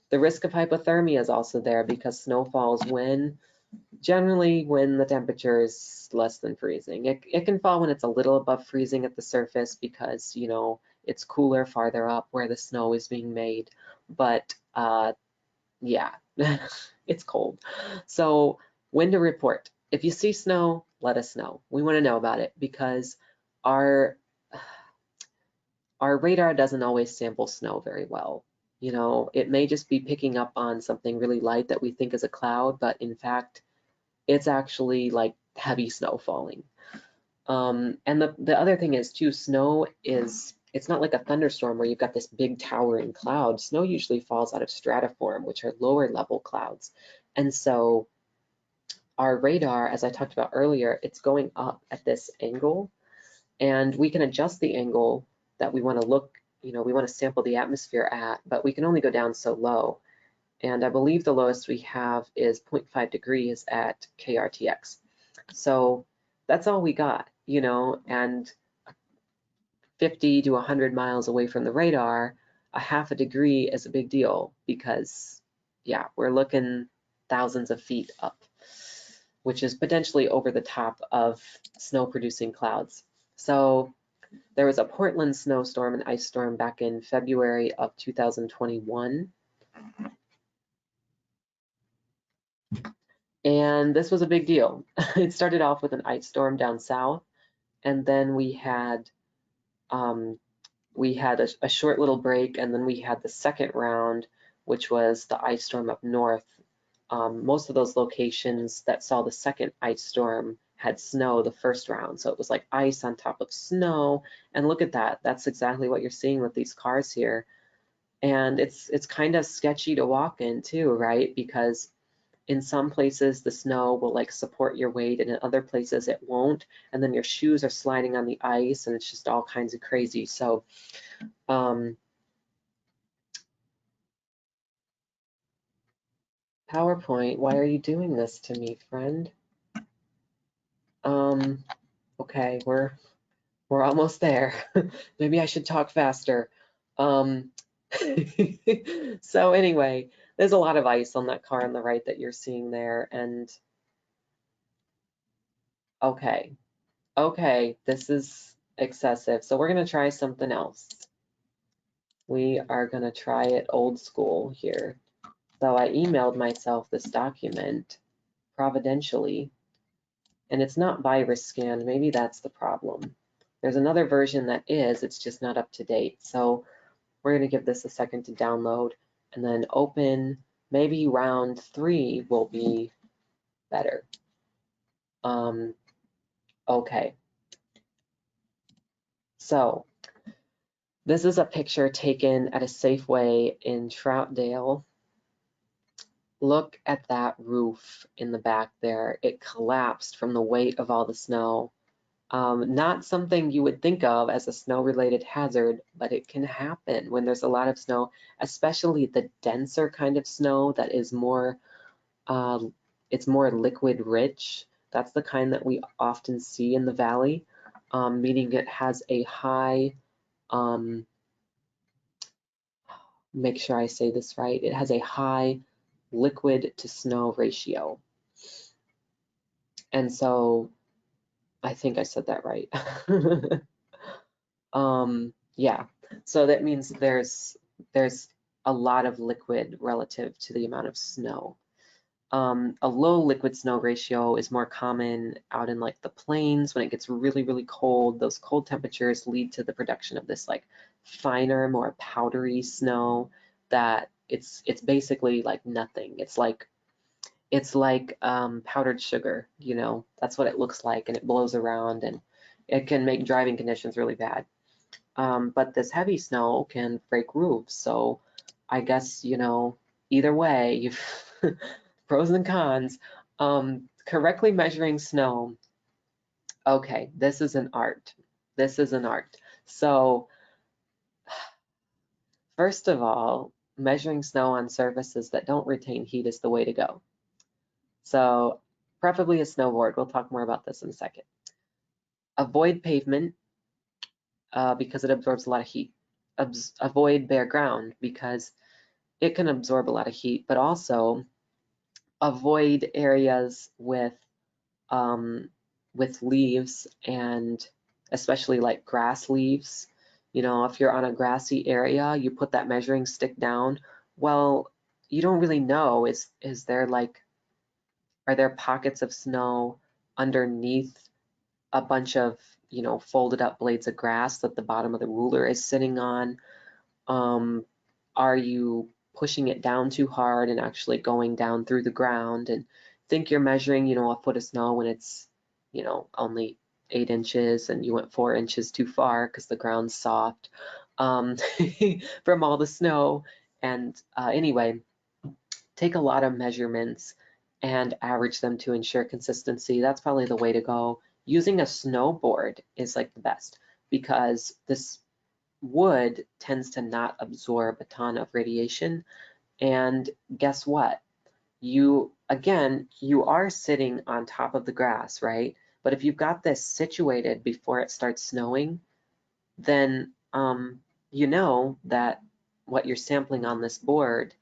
the risk of hypothermia is also there because snow falls generally when the temperature is less than freezing. It can fall when it's a little above freezing at the surface because, you know, it's cooler farther up where the snow is being made. But yeah, it's cold. So when to report. If you see snow, let us know. We want to know about it because our radar doesn't always sample snow very well. You know, it may just be picking up on something really light that we think is a cloud, but in fact, it's actually like heavy snow falling. And the other thing is too, it's not like a thunderstorm where you've got this big towering cloud. Snow usually falls out of stratiform, which are lower level clouds. And so our radar, as I talked about earlier, it's going up at this angle, and we can adjust the angle that we want to look, you know, we want to sample the atmosphere at, but we can only go down so low. And I believe the lowest we have is 0.5 degrees at KRTX. So that's all we got, you know, and 50 to 100 miles away from the radar, a half a degree is a big deal because, yeah, we're looking thousands of feet up, which is potentially over the top of snow-producing clouds. So there was a Portland snowstorm and ice storm back in February of 2021. And this was a big deal. It started off with an ice storm down south, and then we had a short little break, and then we had the second round, which was the ice storm up north. Most of those locations that saw the second ice storm had snow the first round, so it was like ice on top of snow. And look at that, that's exactly what you're seeing with these cars here. And it's kind of sketchy to walk in too, right? Because in some places the snow will like support your weight, and in other places it won't, and then your shoes are sliding on the ice, and it's just all kinds of crazy. So PowerPoint, why are you doing this to me, friend? Okay, we're almost there. Maybe I should talk faster. So anyway, there's a lot of ice on that car on the right that you're seeing there, and okay, this is excessive. So we're gonna try something else. We are gonna try it old school here. So I emailed myself this document providentially, and it's not virus scanned. Maybe that's the problem. There's another version that is, it's just not up to date. So we're gonna give this a second to download and then open. Maybe round 3 will be better. Okay, so this is a picture taken at a Safeway in Troutdale. Look at that roof in the back there. It collapsed from the weight of all the snow. Not something you would think of as a snow-related hazard, but it can happen when there's a lot of snow, especially the denser kind of snow that is more, it's more liquid rich. That's the kind that we often see in the valley, meaning it has a high, make sure I say this right, it has a high liquid to snow ratio. And so I think I said that right. Yeah, so that means there's a lot of liquid relative to the amount of snow. A low liquid snow ratio is more common out in like the plains when it gets really, really cold. Those cold temperatures lead to the production of this like finer, more powdery snow that it's basically like nothing. It's like powdered sugar, you know, that's what it looks like, and it blows around and it can make driving conditions really bad. But this heavy snow can break roofs. So I guess, you know, either way, you've pros and cons. Correctly measuring snow. Okay, this is an art. This is an art. So first of all, measuring snow on surfaces that don't retain heat is the way to go. So preferably a snowboard. We'll talk more about this in a second. Avoid pavement because it absorbs a lot of heat. Avoid bare ground because it can absorb a lot of heat, but also avoid areas with leaves, and especially like grass leaves. You know, if you're on a grassy area, you put that measuring stick down. Well, you don't really know, is there like, are there pockets of snow underneath a bunch of, you know, folded up blades of grass that the bottom of the ruler is sitting on? Are you pushing it down too hard and actually going down through the ground, and think you're measuring, you know, a foot of snow when it's, you know, only 8 inches and you went 4 inches too far because the ground's soft from all the snow. And anyway, take a lot of measurements and average them to ensure consistency. That's probably the way to go. Using a snowboard is like the best because this wood tends to not absorb a ton of radiation. And guess what? You are sitting on top of the grass, right? But if you've got this situated before it starts snowing, then you know that what you're sampling on this board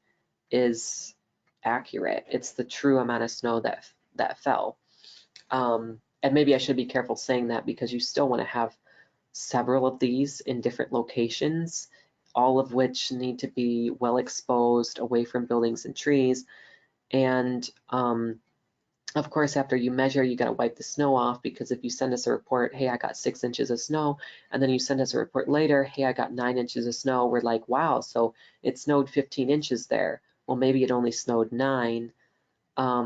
is accurate. It's the true amount of snow that fell. And maybe I should be careful saying that because you still want to have several of these in different locations, all of which need to be well exposed away from buildings and trees. And of course, after you measure, you got to wipe the snow off, because if you send us a report, hey, I got 6 inches of snow, and then you send us a report later, hey, I got 9 inches of snow, we're like, wow, so it snowed 15 inches there. Well, maybe it only snowed 9.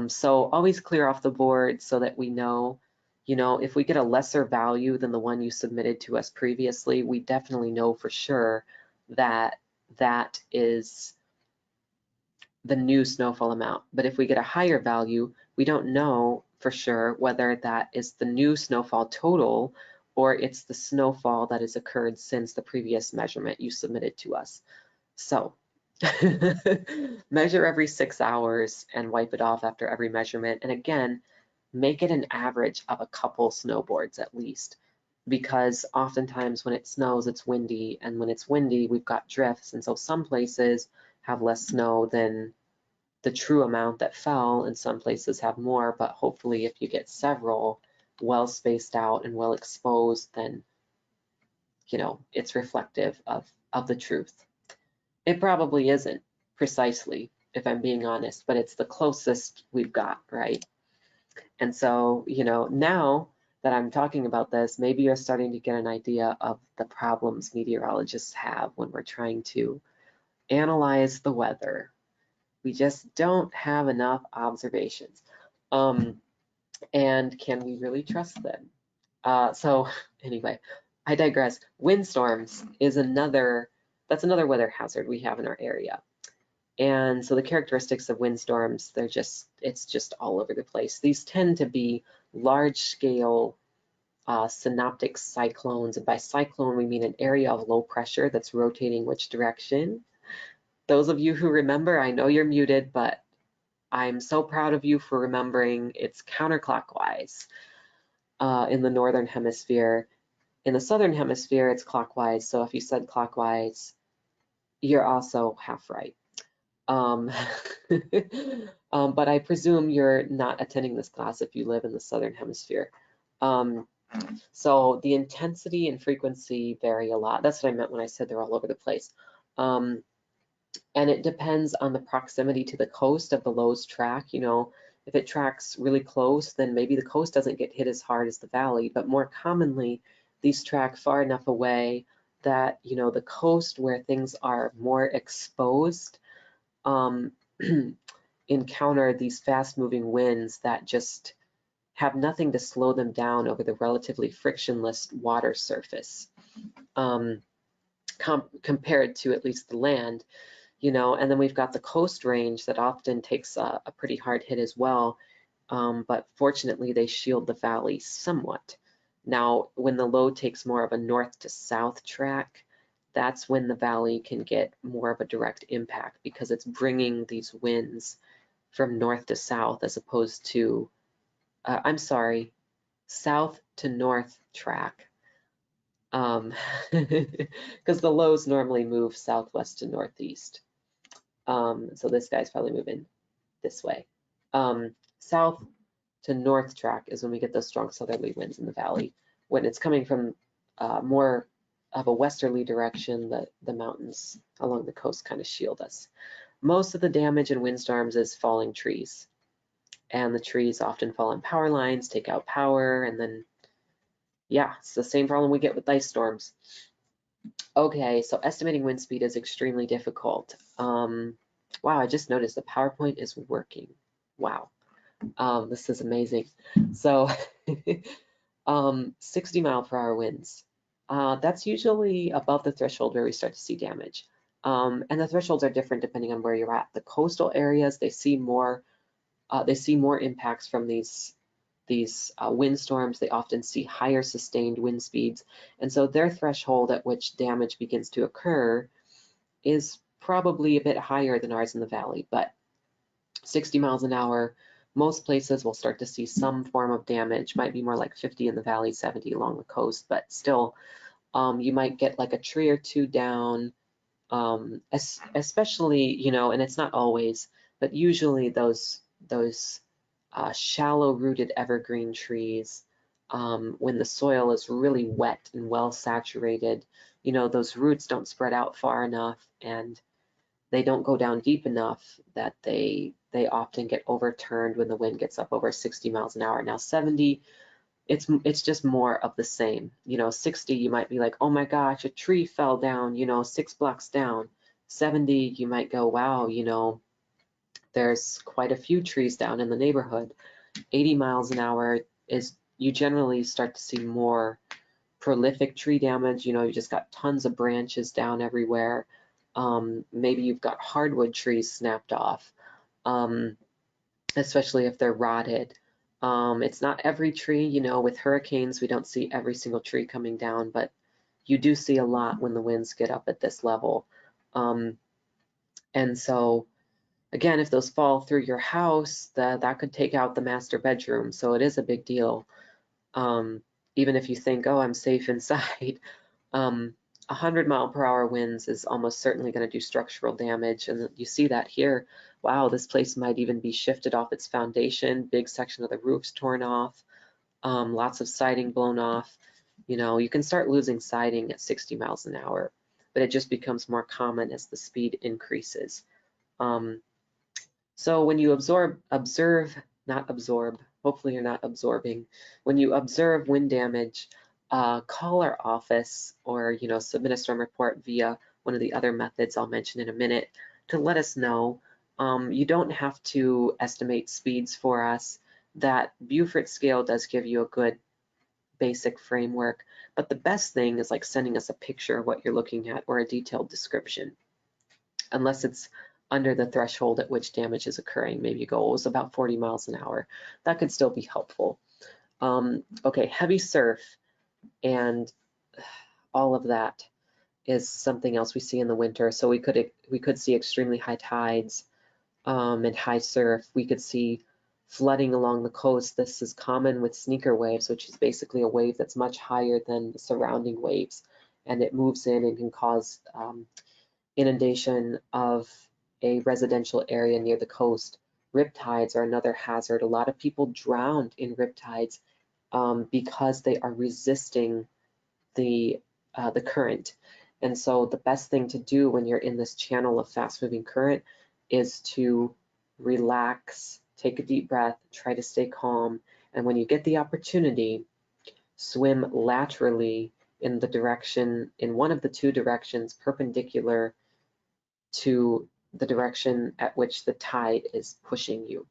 So always clear off the board so that we know, you know, if we get a lesser value than the one you submitted to us previously, we definitely know for sure that that is the new snowfall amount. But if we get a higher value, we don't know for sure whether that is the new snowfall total or it's the snowfall that has occurred since the previous measurement you submitted to us. So measure every 6 hours and wipe it off after every measurement. And again, make it an average of a couple snowboards at least, because oftentimes when it snows, it's windy, and when it's windy, we've got drifts. And so some places have less snow than the true amount that fell, and some places have more. But hopefully if you get several well spaced out and well exposed, then, you know, it's reflective of the truth. It probably isn't precisely, if I'm being honest, but it's the closest we've got, right? And so, you know, now that I'm talking about this, maybe you're starting to get an idea of the problems meteorologists have when we're trying to analyze the weather. We just don't have enough observations. And can we really trust them? So anyway, I digress. Windstorms is that's another weather hazard we have in our area. And so the characteristics of windstorms, it's just all over the place. These tend to be large scale synoptic cyclones. And by cyclone, we mean an area of low pressure that's rotating which direction. Those of you who remember, I know you're muted, but I'm so proud of you for remembering it's counterclockwise in the northern hemisphere. In the southern hemisphere, it's clockwise. So if you said clockwise, you're also half right. But I presume you're not attending this class if you live in the southern hemisphere. So the intensity and frequency vary a lot. That's what I meant when I said they're all over the place. And it depends on the proximity to the coast of the low's track. You know, if it tracks really close, then maybe the coast doesn't get hit as hard as the valley, but more commonly, these track far enough away that, you know, the coast where things are more exposed encounter these fast moving winds that just have nothing to slow them down over the relatively frictionless water surface compared to at least the land. You know, and then we've got the coast range that often takes a pretty hard hit as well, but fortunately they shield the valley somewhat. Now, when the low takes more of a north to south track, that's when the valley can get more of a direct impact because it's bringing these winds from north to south as opposed to, I'm sorry, south to north track. Because the lows normally move southwest to northeast. So this guy's probably moving this way. South to north track is when we get those strong southerly winds in the valley. When it's coming from more of a westerly direction, the mountains along the coast kind of shield us. Most of the damage in windstorms is falling trees. And the trees often fall on power lines, take out power, and then, yeah, it's the same problem we get with ice storms. Okay, so estimating wind speed is extremely difficult. Wow, I just noticed the PowerPoint is working. Wow, this is amazing. So 60 mile per hour winds. That's usually above the threshold where we start to see damage. And the thresholds are different depending on where you're at. The coastal areas, they see more impacts from these windstorms. They often see higher sustained wind speeds. And so their threshold at which damage begins to occur is probably a bit higher than ours in the valley, but 60 miles an hour, most places will start to see some form of damage. Might be more like 50 in the valley, 70 along the coast, but still, you might get like a tree or two down, especially, you know, and it's not always, but usually those shallow rooted evergreen trees, when the soil is really wet and well saturated, you know, those roots don't spread out far enough and they don't go down deep enough that they often get overturned when the wind gets up over 60 miles an hour. Now 70, it's just more of the same. You know, 60, you might be like, oh my gosh, a tree fell down, you know, 6 blocks down. 70, you might go, wow, you know, there's quite a few trees down in the neighborhood. 80 miles an hour is, you generally start to see more prolific tree damage. You know, you just got tons of branches down everywhere. Maybe you've got hardwood trees snapped off, especially if they're rotted. It's not every tree, you know, with hurricanes, we don't see every single tree coming down, but you do see a lot when the winds get up at this level. And so, again, if those fall through your house, that could take out the master bedroom. So it is a big deal. Even if you think, oh, I'm safe inside, 100 mile per hour winds is almost certainly going to do structural damage. And you see that here. Wow, this place might even be shifted off its foundation. Big section of the roof's torn off. Lots of siding blown off. You know, you can start losing siding at 60 miles an hour, but it just becomes more common as the speed increases. So when you hopefully you're not absorbing. When you observe wind damage, call our office or, you know, submit a storm report via one of the other methods I'll mention in a minute to let us know. You don't have to estimate speeds for us. That Beaufort scale does give you a good basic framework, but the best thing is like sending us a picture of what you're looking at or a detailed description, unless it's under the threshold at which damage is occurring. Maybe you go, it was about 40 miles an hour. That could still be helpful. Okay, heavy surf and all of that is something else we see in the winter. So we could see extremely high tides and high surf. We could see flooding along the coast. This is common with sneaker waves, which is basically a wave that's much higher than the surrounding waves, and it moves in and can cause inundation of a residential area near the coast. Riptides are another hazard. A lot of people drowned in riptides because they are resisting the current. And so the best thing to do when you're in this channel of fast moving current is to relax, take a deep breath, try to stay calm. And when you get the opportunity, swim laterally in the direction, in one of the two directions perpendicular to the direction at which the tide is pushing you.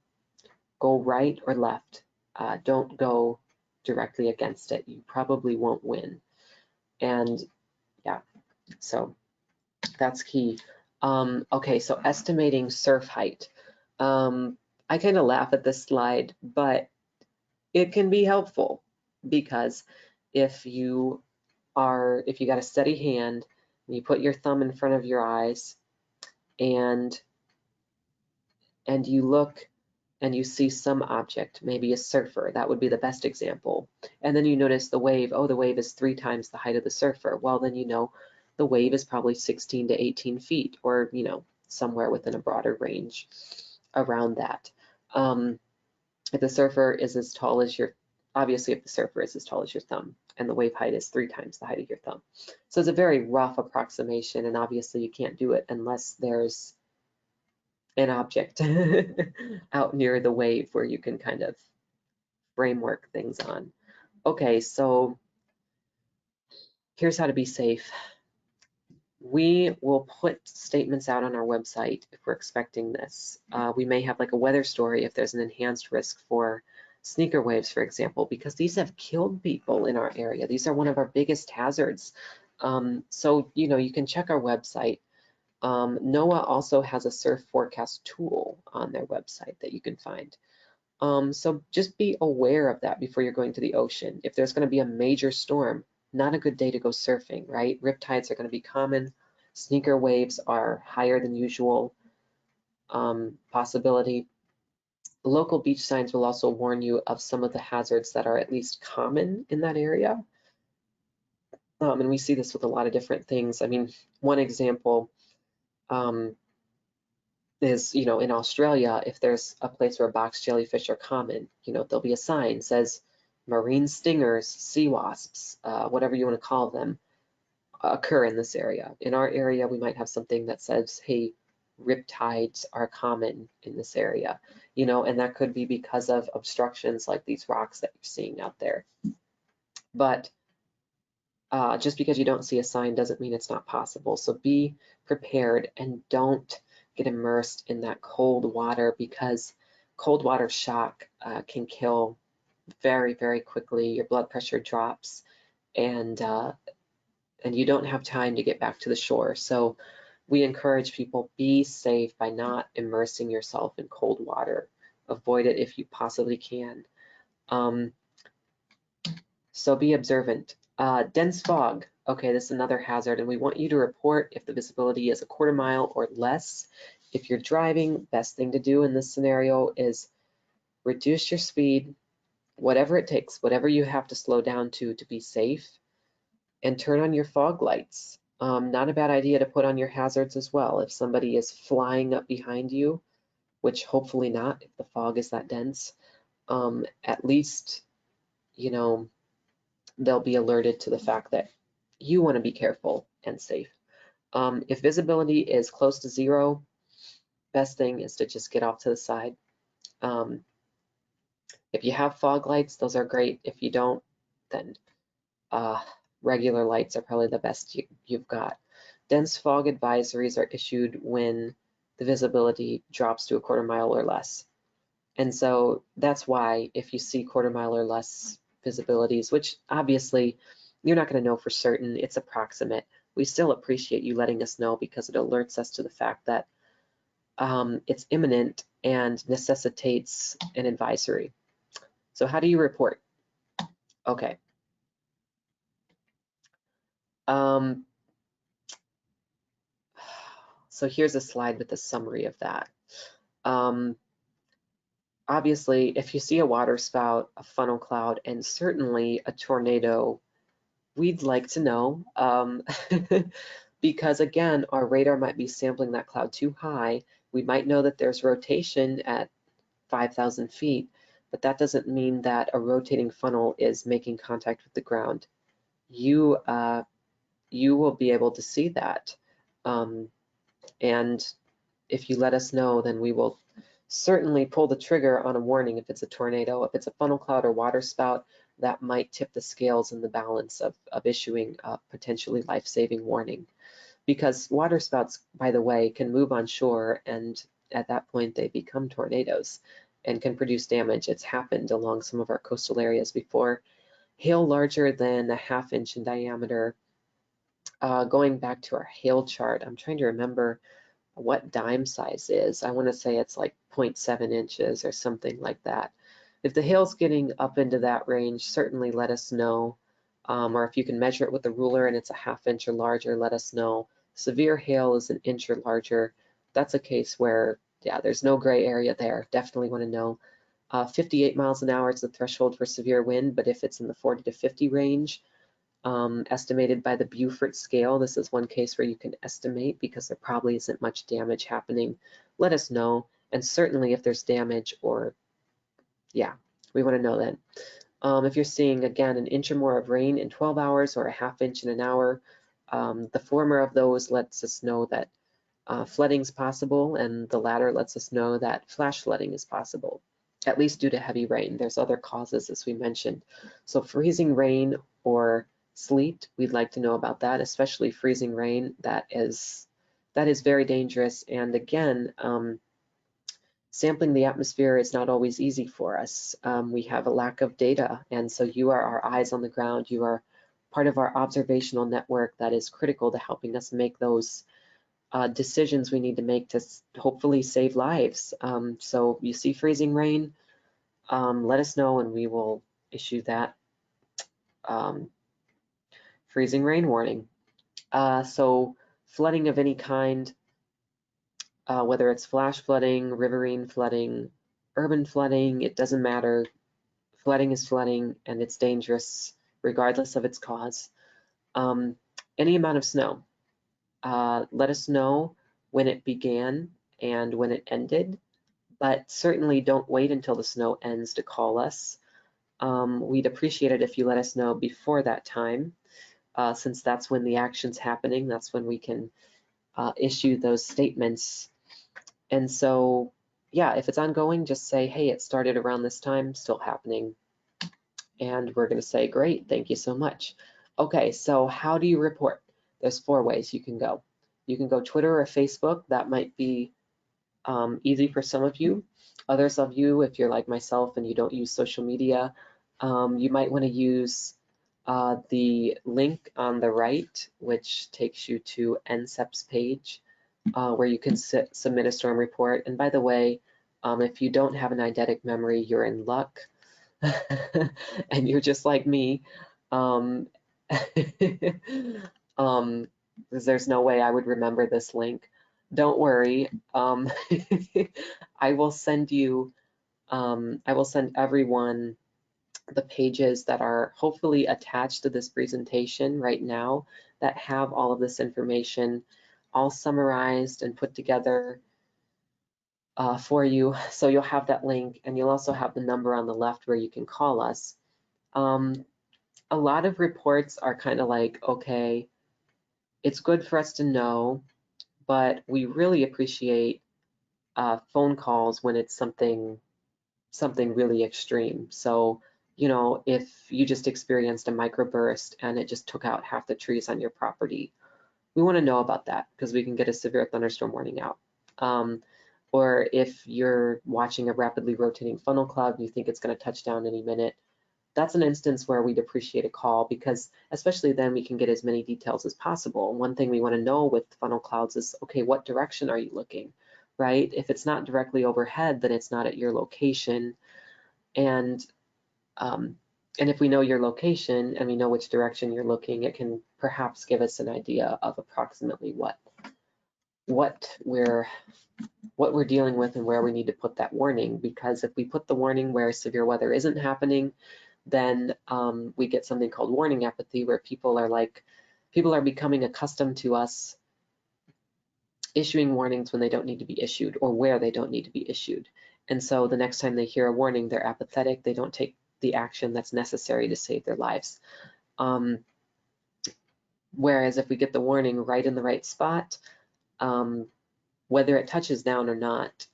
Go right or left. Don't go directly against it. You probably won't win. And yeah, so that's key. Okay, so estimating surf height. I kind of laugh at this slide, but it can be helpful because if you got a steady hand and you put your thumb in front of your eyes and you look and you see some object, maybe a surfer, that would be the best example. And then you notice the wave, oh, the wave is 3 times the height of the surfer. Well, then you know the wave is probably 16 to 18 feet or, you know, somewhere within a broader range around that. If the surfer is as tall as obviously if the surfer is as tall as your thumb and the wave height is 3 times the height of your thumb. So it's a very rough approximation, and obviously you can't do it unless there's an object out near the wave where you can kind of framework things on. Okay, so here's how to be safe. We will put statements out on our website if we're expecting this. We may have like a weather story if there's an enhanced risk for sneaker waves, for example, because these have killed people in our area. These are one of our biggest hazards. So, you know, you can check our website. NOAA also has a surf forecast tool on their website that you can find. So just be aware of that before you're going to the ocean. If there's going to be a major storm, not a good day to go surfing, right? Riptides are going to be common. Sneaker waves are higher than usual possibility. Local beach signs will also warn you of some of the hazards that are at least common in that area. And we see this with a lot of different things. I mean, one example is, you know, in Australia, if there's a place where box jellyfish are common, you know, there'll be a sign that says marine stingers, sea wasps, whatever you want to call them, occur in this area. In our area, we might have something that says, hey, riptides are common in this area, you know, and that could be because of obstructions like these rocks that you're seeing out there. But just because you don't see a sign doesn't mean it's not possible. So be prepared and don't get immersed in that cold water, because cold water shock can kill very, very quickly. Your blood pressure drops and you don't have time to get back to the shore. So we encourage people, be safe by not immersing yourself in cold water. Avoid it if you possibly can. So be observant. Dense fog. Okay, this is another hazard, and we want you to report if the visibility is a quarter mile or less. If you're driving, best thing to do in this scenario is reduce your speed, whatever it takes, whatever you have to slow down to be safe, and turn on your fog lights. Not a bad idea to put on your hazards as well. If somebody is flying up behind you, which hopefully not if the fog is that dense, at least, you know, they'll be alerted to the fact that you want to be careful and safe. If visibility is close to 0, best thing is to just get off to the side. If you have fog lights, those are great. If you don't, then regular lights are probably the best you've got. Dense fog advisories are issued when the visibility drops to a quarter mile or less. And so that's why if you see quarter mile or less visibilities, which obviously you're not going to know for certain. It's approximate. We still appreciate you letting us know because it alerts us to the fact that it's imminent and necessitates an advisory. So how do you report? Okay. So here's a slide with a summary of that. Obviously, if you see a water spout, a funnel cloud, and certainly a tornado, we'd like to know because again, our radar might be sampling that cloud too high. We might know that there's rotation at 5,000 feet, but that doesn't mean that a rotating funnel is making contact with the ground. You will be able to see that. And if you let us know, then we will certainly pull the trigger on a warning if it's a tornado. If it's a funnel cloud or water spout, that might tip the scales in the balance of issuing a potentially life-saving warning. Because water spouts, by the way, can move on shore, and at that point they become tornadoes and can produce damage. It's happened along some of our coastal areas before. Hail larger than a ½ inch in diameter. Going back to our hail chart, I'm trying to remember what dime size is. I want to say it's like 0.7 inches or something like that. If the hail's getting up into that range, certainly let us know. Or if you can measure it with a ruler and it's a ½ inch or larger, let us know. Severe hail is an inch or larger. That's a case where, yeah, there's no gray area there. Definitely want to know. 58 miles an hour is the threshold for severe wind, but if it's in the 40 to 50 range, estimated by the Beaufort scale, this is one case where you can estimate because there probably isn't much damage happening. Let us know, and certainly if there's damage, or yeah, we want to know then. If you're seeing, again, an inch or more of rain in 12 hours or a ½ inch in an hour, the former of those lets us know that flooding's possible, and the latter lets us know that flash flooding is possible, at least due to heavy rain. There's other causes, as we mentioned. So freezing rain or sleet, we'd like to know about that, especially freezing rain. That is very dangerous. And again, sampling the atmosphere is not always easy for us. We have a lack of data, and so you are our eyes on the ground. You are part of our observational network that is critical to helping us make those decisions we need to make to hopefully save lives. So you see freezing rain, let us know and we will issue that freezing rain warning. So flooding of any kind, whether it's flash flooding, riverine flooding, urban flooding, it doesn't matter. Flooding is flooding and it's dangerous regardless of its cause. Any amount of snow, let us know when it began and when it ended, but certainly don't wait until the snow ends to call us. We'd appreciate it if you let us know before that time, since that's when the action's happening. That's when we can issue those statements. And so, yeah, if it's ongoing, just say, hey, it started around this time, still happening. And we're going to say, great, thank you so much. Okay, so how do you report? There's 4 ways you can go. You can go Twitter or Facebook. That might be easy for some of you. Others of you, if you're like myself and you don't use social media, you might want to use the link on the right, which takes you to NCEP's page, where you can submit a storm report. And by the way, if you don't have an eidetic memory, you're in luck. And you're just like me. Because there's no way I would remember this link. Don't worry. I will send you, I will send everyone the pages that are hopefully attached to this presentation right now that have all of this information all summarized and put together for you. So you'll have that link and you'll also have the number on the left where you can call us. A lot of reports are kind of like, okay, it's good for us to know, but we really appreciate phone calls when it's something really extreme. So, you know, if you just experienced a microburst and it just took out half the trees on your property, we want to know about that because we can get a severe thunderstorm warning out. Or if you're watching a rapidly rotating funnel cloud and you think it's going to touch down any minute, that's an instance where we'd appreciate a call, because especially then we can get as many details as possible. One thing we want to know with funnel clouds is, okay, what direction are you looking, right? If it's not directly overhead, then it's not at your location. And if we know your location and we know which direction you're looking, it can perhaps give us an idea of approximately what we're dealing with and where we need to put that warning. Because if we put the warning where severe weather isn't happening, then we get something called warning apathy, where people are becoming accustomed to us issuing warnings when they don't need to be issued, or where they don't need to be issued. And so the next time they hear a warning, they're apathetic. They don't take the action that's necessary to save their lives. Whereas if we get the warning right in the right spot, whether it touches down or not,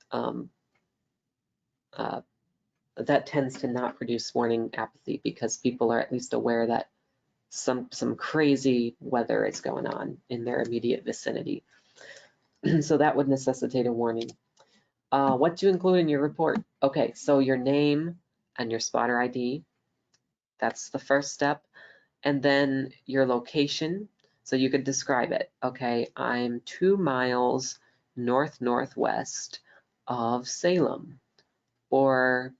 that tends to not produce warning apathy, because people are at least aware that some crazy weather is going on in their immediate vicinity. So that would necessitate a warning. What to include in your report? Okay, so your name and your spotter ID, that's the first step. And then your location, so you could describe it. Okay, I'm 2 miles northwest of Salem, or,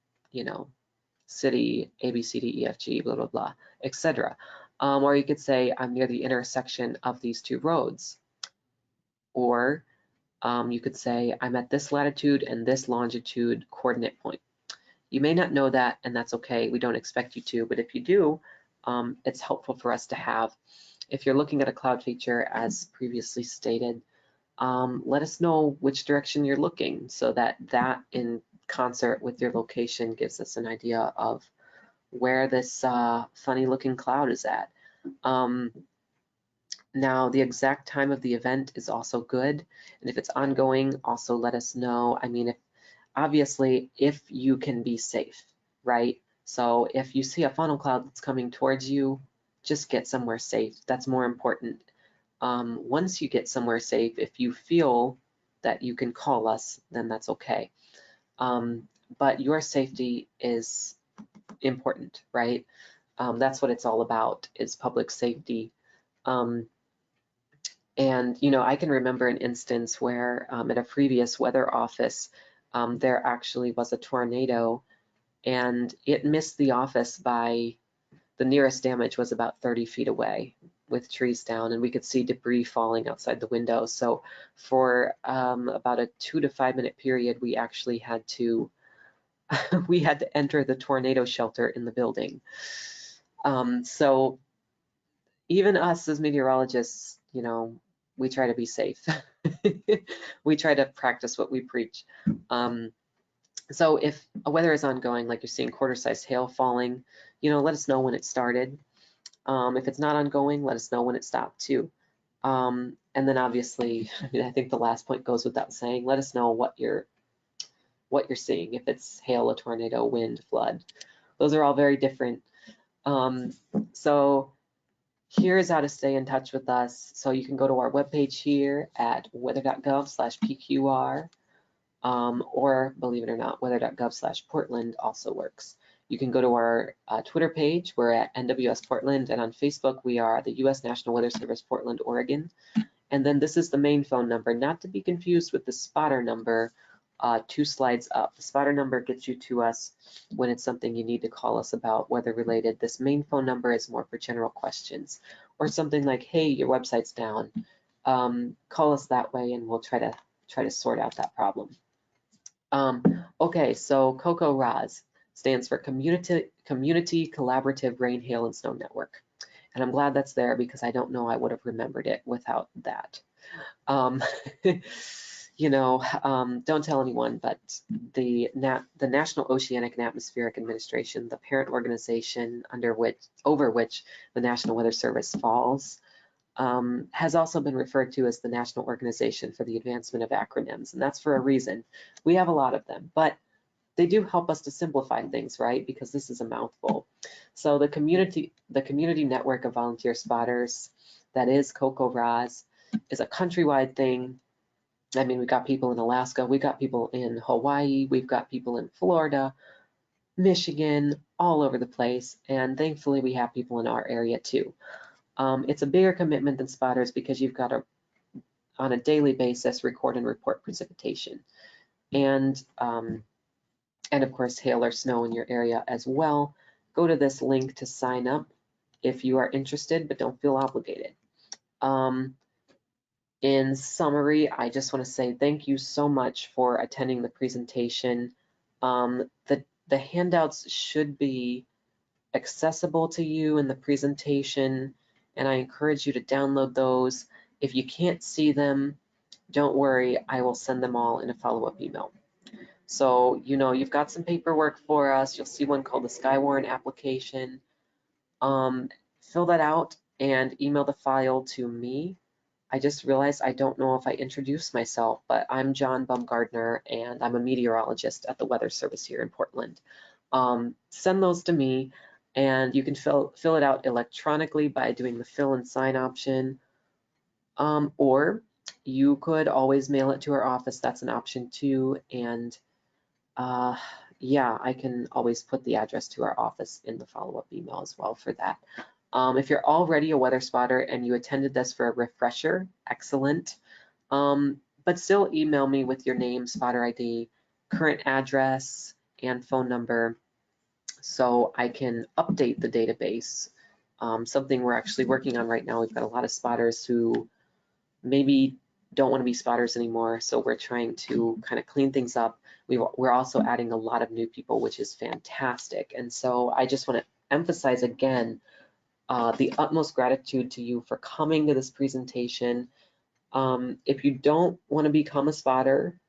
city ABCDEFG, blah, blah, blah, etc. Or you could say I'm near the intersection of these 2 roads. Or you could say I'm at this latitude and this longitude coordinate point. You may not know that, and that's okay. We don't expect you to, but if you do, it's helpful for us to have. If you're looking at a cloud feature, as previously stated, let us know which direction you're looking, so that in concert with your location gives us an idea of where this funny looking cloud is at. Now, the exact time of the event is also good, and if it's ongoing, also let us know. I mean, obviously, if you can be safe, right? So if you see a funnel cloud that's coming towards you, just get somewhere safe. That's more important. Once you get somewhere safe, if you feel that you can call us, then that's okay. But your safety is important, right? That's what it's all about, is public safety. And, I can remember an instance where at a previous weather office, there actually was a tornado, and it missed the office by, the nearest damage was about 30 feet away with trees down, and we could see debris falling outside the window. So for about a 2 to 5 minute period, we actually had to we had to enter the tornado shelter in the building. So even us as meteorologists, we try to be safe. We try to practice what we preach. So if a weather is ongoing, like you're seeing quarter-sized hail falling, let us know when it started. If it's not ongoing, let us know when it stopped too. And then obviously, I think the last point goes without saying, let us know what you're seeing. If it's hail, a tornado, wind, flood, those are all very different. So here's how to stay in touch with us. So you can go to our webpage here at weather.gov/PQR, or believe it or not, weather.gov/Portland also works. You can go to our Twitter page. We're at NWS Portland, and on Facebook, we are the U.S. National Weather Service, Portland, Oregon. And then this is the main phone number, not to be confused with the spotter number 2 slides up. The spotter number gets you to us when it's something you need to call us about, weather related. This main phone number is more for general questions, or something like, hey, your website's down. Call us that way, and we'll try to sort out that problem. Okay, so COCO-RAS stands for Community Collaborative Rain, Hail, and Snow Network. And I'm glad that's there, because I don't know I would have remembered it without that. Don't tell anyone, but the National Oceanic and Atmospheric Administration, the parent organization over which the National Weather Service falls, has also been referred to as the National Organization for the Advancement of Acronyms, and that's for a reason. We have a lot of them, but they do help us to simplify things, right? Because this is a mouthful. So the community network of volunteer spotters, that is COCO-RAS, is a countrywide thing. I mean, we've got people in Alaska, we've got people in Hawaii, we've got people in Florida, Michigan, all over the place. And thankfully we have people in our area too. It's a bigger commitment than spotters because you've got to, on a daily basis, record and report precipitation. And of course, hail or snow in your area as well. Go to this link to sign up if you are interested, but don't feel obligated. In summary, I just want to say thank you so much for attending the presentation. The handouts should be accessible to you in the presentation, and I encourage you to download those. If you can't see them, don't worry, I will send them all in a follow-up email. So, you've got some paperwork for us. You'll see one called the Skywarn application. Fill that out and email the file to me. I just realized I don't know if I introduced myself, but I'm John Baumgardner, and I'm a meteorologist at the Weather Service here in Portland. Send those to me, and you can fill it out electronically by doing the fill and sign option, or you could always mail it to our office. That's an option too, and yeah, I can always put the address to our office in the follow-up email as well for that. If you're already a weather spotter and you attended this for a refresher, excellent. But still email me with your name, spotter ID, current address, and phone number so I can update the database. Something we're actually working on right now. We've got a lot of spotters who maybe don't want to be spotters anymore, so we're trying to kind of clean things up. We're also adding a lot of new people, which is fantastic. And so I just want to emphasize again the utmost gratitude to you for coming to this presentation. If you don't want to become a spotter,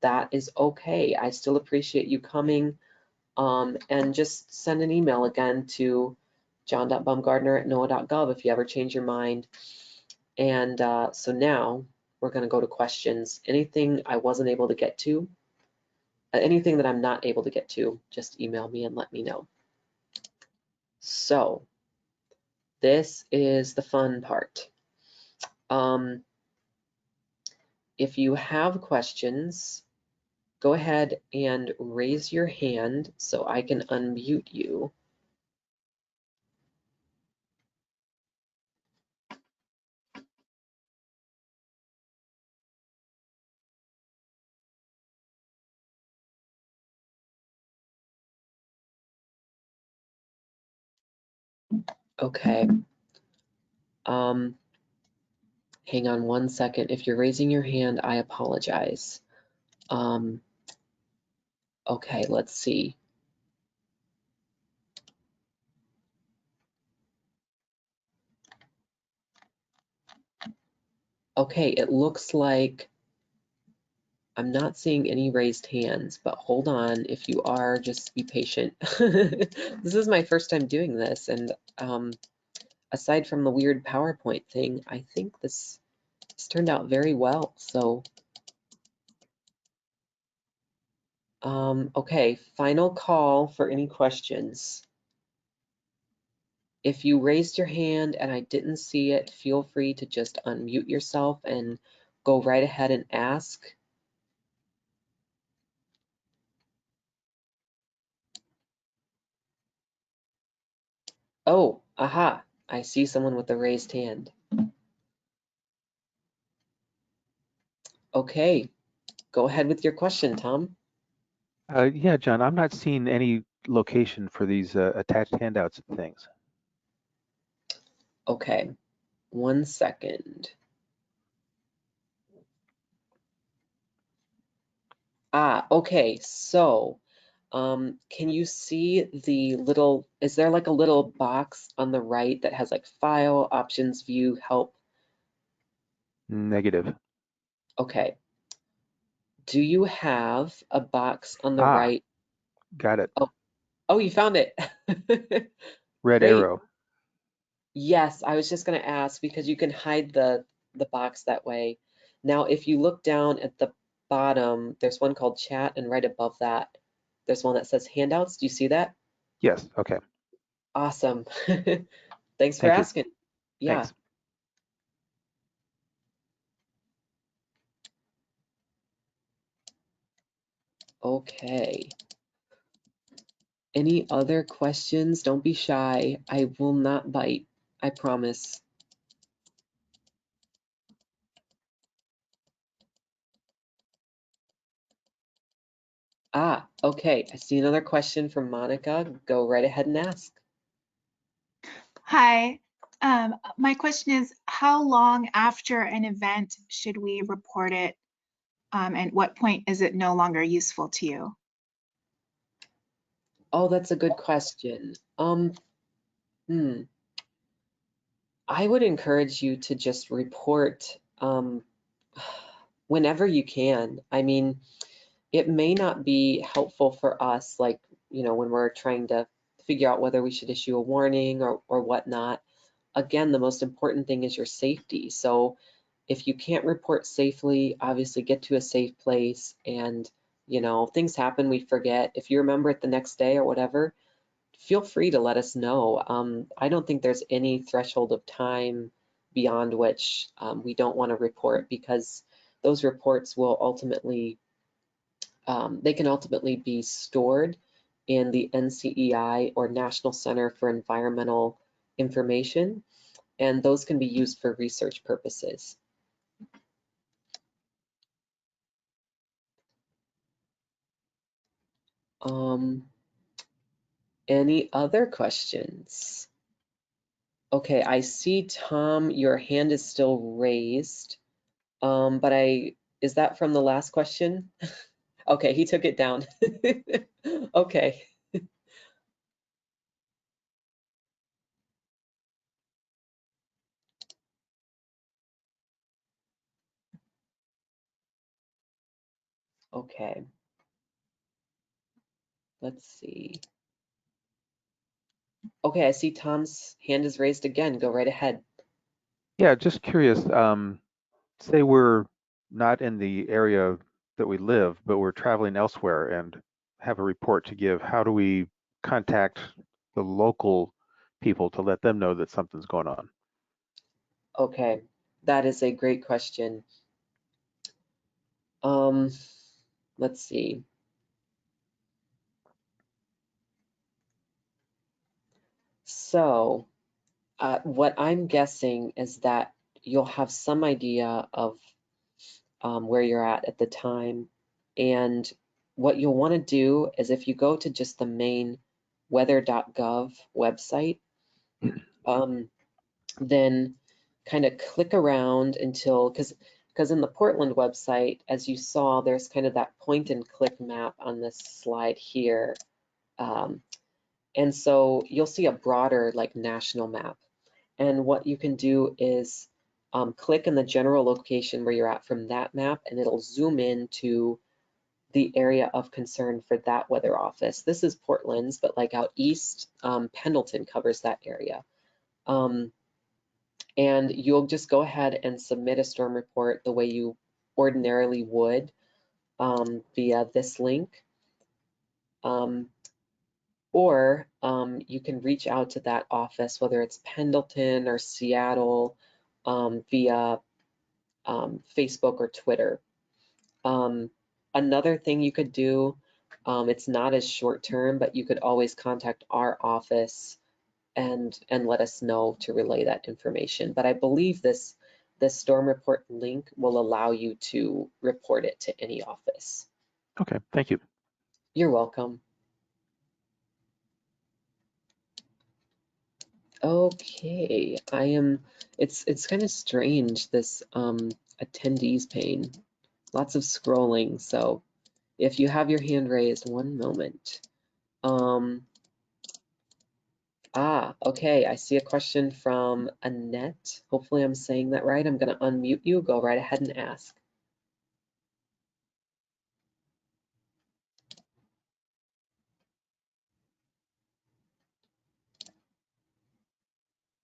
that is okay. I still appreciate you coming, and just send an email again to john.baumgardner@noaa.gov if you ever change your mind. And so now we're going to go to questions. Anything I wasn't able to get to, anything that I'm not able to get to, just email me and let me know. So this is the fun part. If you have questions, go ahead and raise your hand so I can unmute you. Okay. Hang on one second. If you're raising your hand, I apologize. Okay, let's see. Okay, it looks like I'm not seeing any raised hands, but hold on. If you are, just be patient. This is my first time doing this, and aside from the weird PowerPoint thing, I think this turned out very well. So, okay, final call for any questions. If you raised your hand and I didn't see it, feel free to just unmute yourself and go right ahead and ask. Oh, aha, I see someone with a raised hand. Okay, go ahead with your question, Tom. Yeah, John, I'm not seeing any location for these attached handouts and things. Okay, one second. Okay, so can you see the little, is there like a little box on the right that has like file, options, view, help? Negative. Okay. Do you have a box on the right? Got it. Oh, you found it. Red Great. arrow. Yes, I was just going to ask because you can hide the box that way. Now, if you look down at the bottom, there's one called chat, and right above that, there's one that says handouts. Do you see that? Yes. Okay. Awesome. Thanks for Thank you. asking. Yeah. Thanks. Okay. Any other questions? Don't be shy. I will not bite. I promise. Ah, okay. I see another question from Monica. Go right ahead and ask. Hi. My question is, how long after an event should we report it? And what point is it no longer useful to you? Oh, that's a good question. Hmm. I would encourage you to just report whenever you can. I mean, it may not be helpful for us, like, when we're trying to figure out whether we should issue a warning or whatnot. Again, the most important thing is your safety. So if you can't report safely, obviously get to a safe place, and things happen, we forget. If you remember it the next day or whatever, feel free to let us know. I don't think there's any threshold of time beyond which we don't want to report, because those reports will ultimately, they can ultimately be stored in the NCEI, or National Center for Environmental Information, and those can be used for research purposes. Any other questions? Okay, I see, Tom, your hand is still raised. But is that from the last question? Okay, he took it down. Okay. Okay. Let's see. Okay, I see Tom's hand is raised again. Go right ahead. Yeah, just curious. Say we're not in the area that we live, but we're traveling elsewhere and have a report to give. How do we contact the local people to let them know that something's going on? Okay, that is a great question. Um, let's see. So, what I'm guessing is that you'll have some idea of where you're at the time. And what you'll want to do is, if you go to just the main weather.gov website, then kind of click around until, because in the Portland website, as you saw, there's kind of that point and click map on this slide here. And so you'll see a broader, like, national map. And what you can do is click in the general location where you're at from that map, and it'll zoom in to the area of concern for that weather office. This is Portland's, but like out east, Pendleton covers that area. And you'll just go ahead and submit a storm report the way you ordinarily would via this link. Or you can reach out to that office, whether it's Pendleton or Seattle, via Facebook or Twitter. Another thing you could do, it's not as short term, but you could always contact our office and let us know to relay that information. But I believe this storm report link will allow you to report it to any office. Okay, thank you. You're welcome. Okay, it's kind of strange, this attendees pane. Lots of scrolling, so if you have your hand raised, one moment. Okay, I see a question from Annette. Hopefully I'm saying that right. I'm going to unmute you. Go right ahead and ask.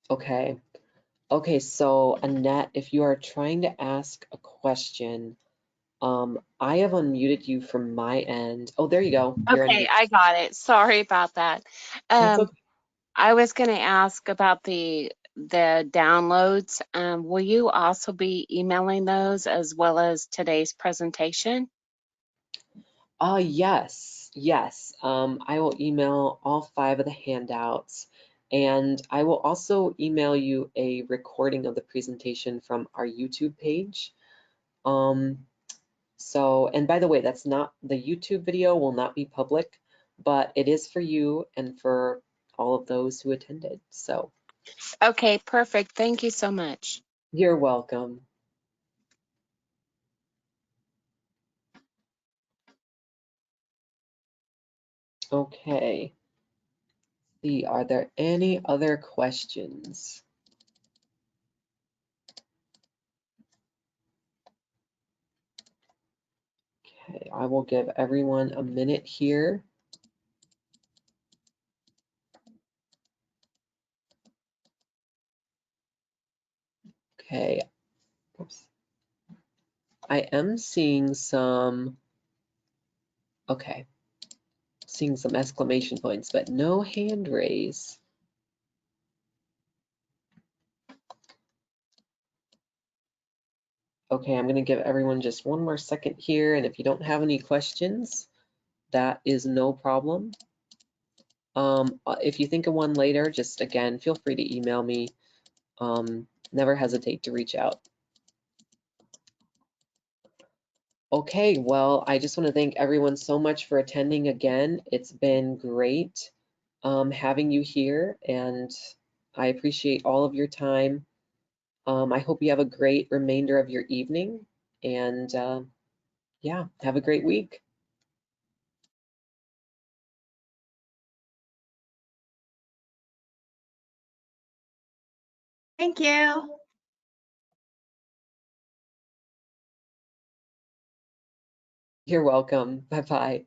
Okay. Okay, so Annette, if you are trying to ask a question, I have unmuted you from my end. Oh, there you go. You're Okay, unmuted. I got it. Sorry about that. That's okay. I was going to ask about the downloads. Will you also be emailing those as well as today's presentation? Yes. Yes, I will email all 5 of the handouts, and I will also email you a recording of the presentation from our YouTube page. And by the way, that's not, the YouTube video will not be public, but it is for you and for all of those who attended. So Okay, perfect. Thank you so much. you're welcome. Okay. See, are there any other questions? Okay, I will give everyone a minute here. Okay. Oops. I am seeing some, okay, seeing some exclamation points, but no hand raise. Okay, I'm gonna give everyone just one more second here, and if you don't have any questions, that is no problem. If you think of one later, just again, feel free to email me. Never hesitate to reach out. Okay, well, I just want to thank everyone so much for attending again. It's been great having you here, and I appreciate all of your time. I hope you have a great remainder of your evening, and yeah, have a great week. Thank you. You're welcome. Bye-bye.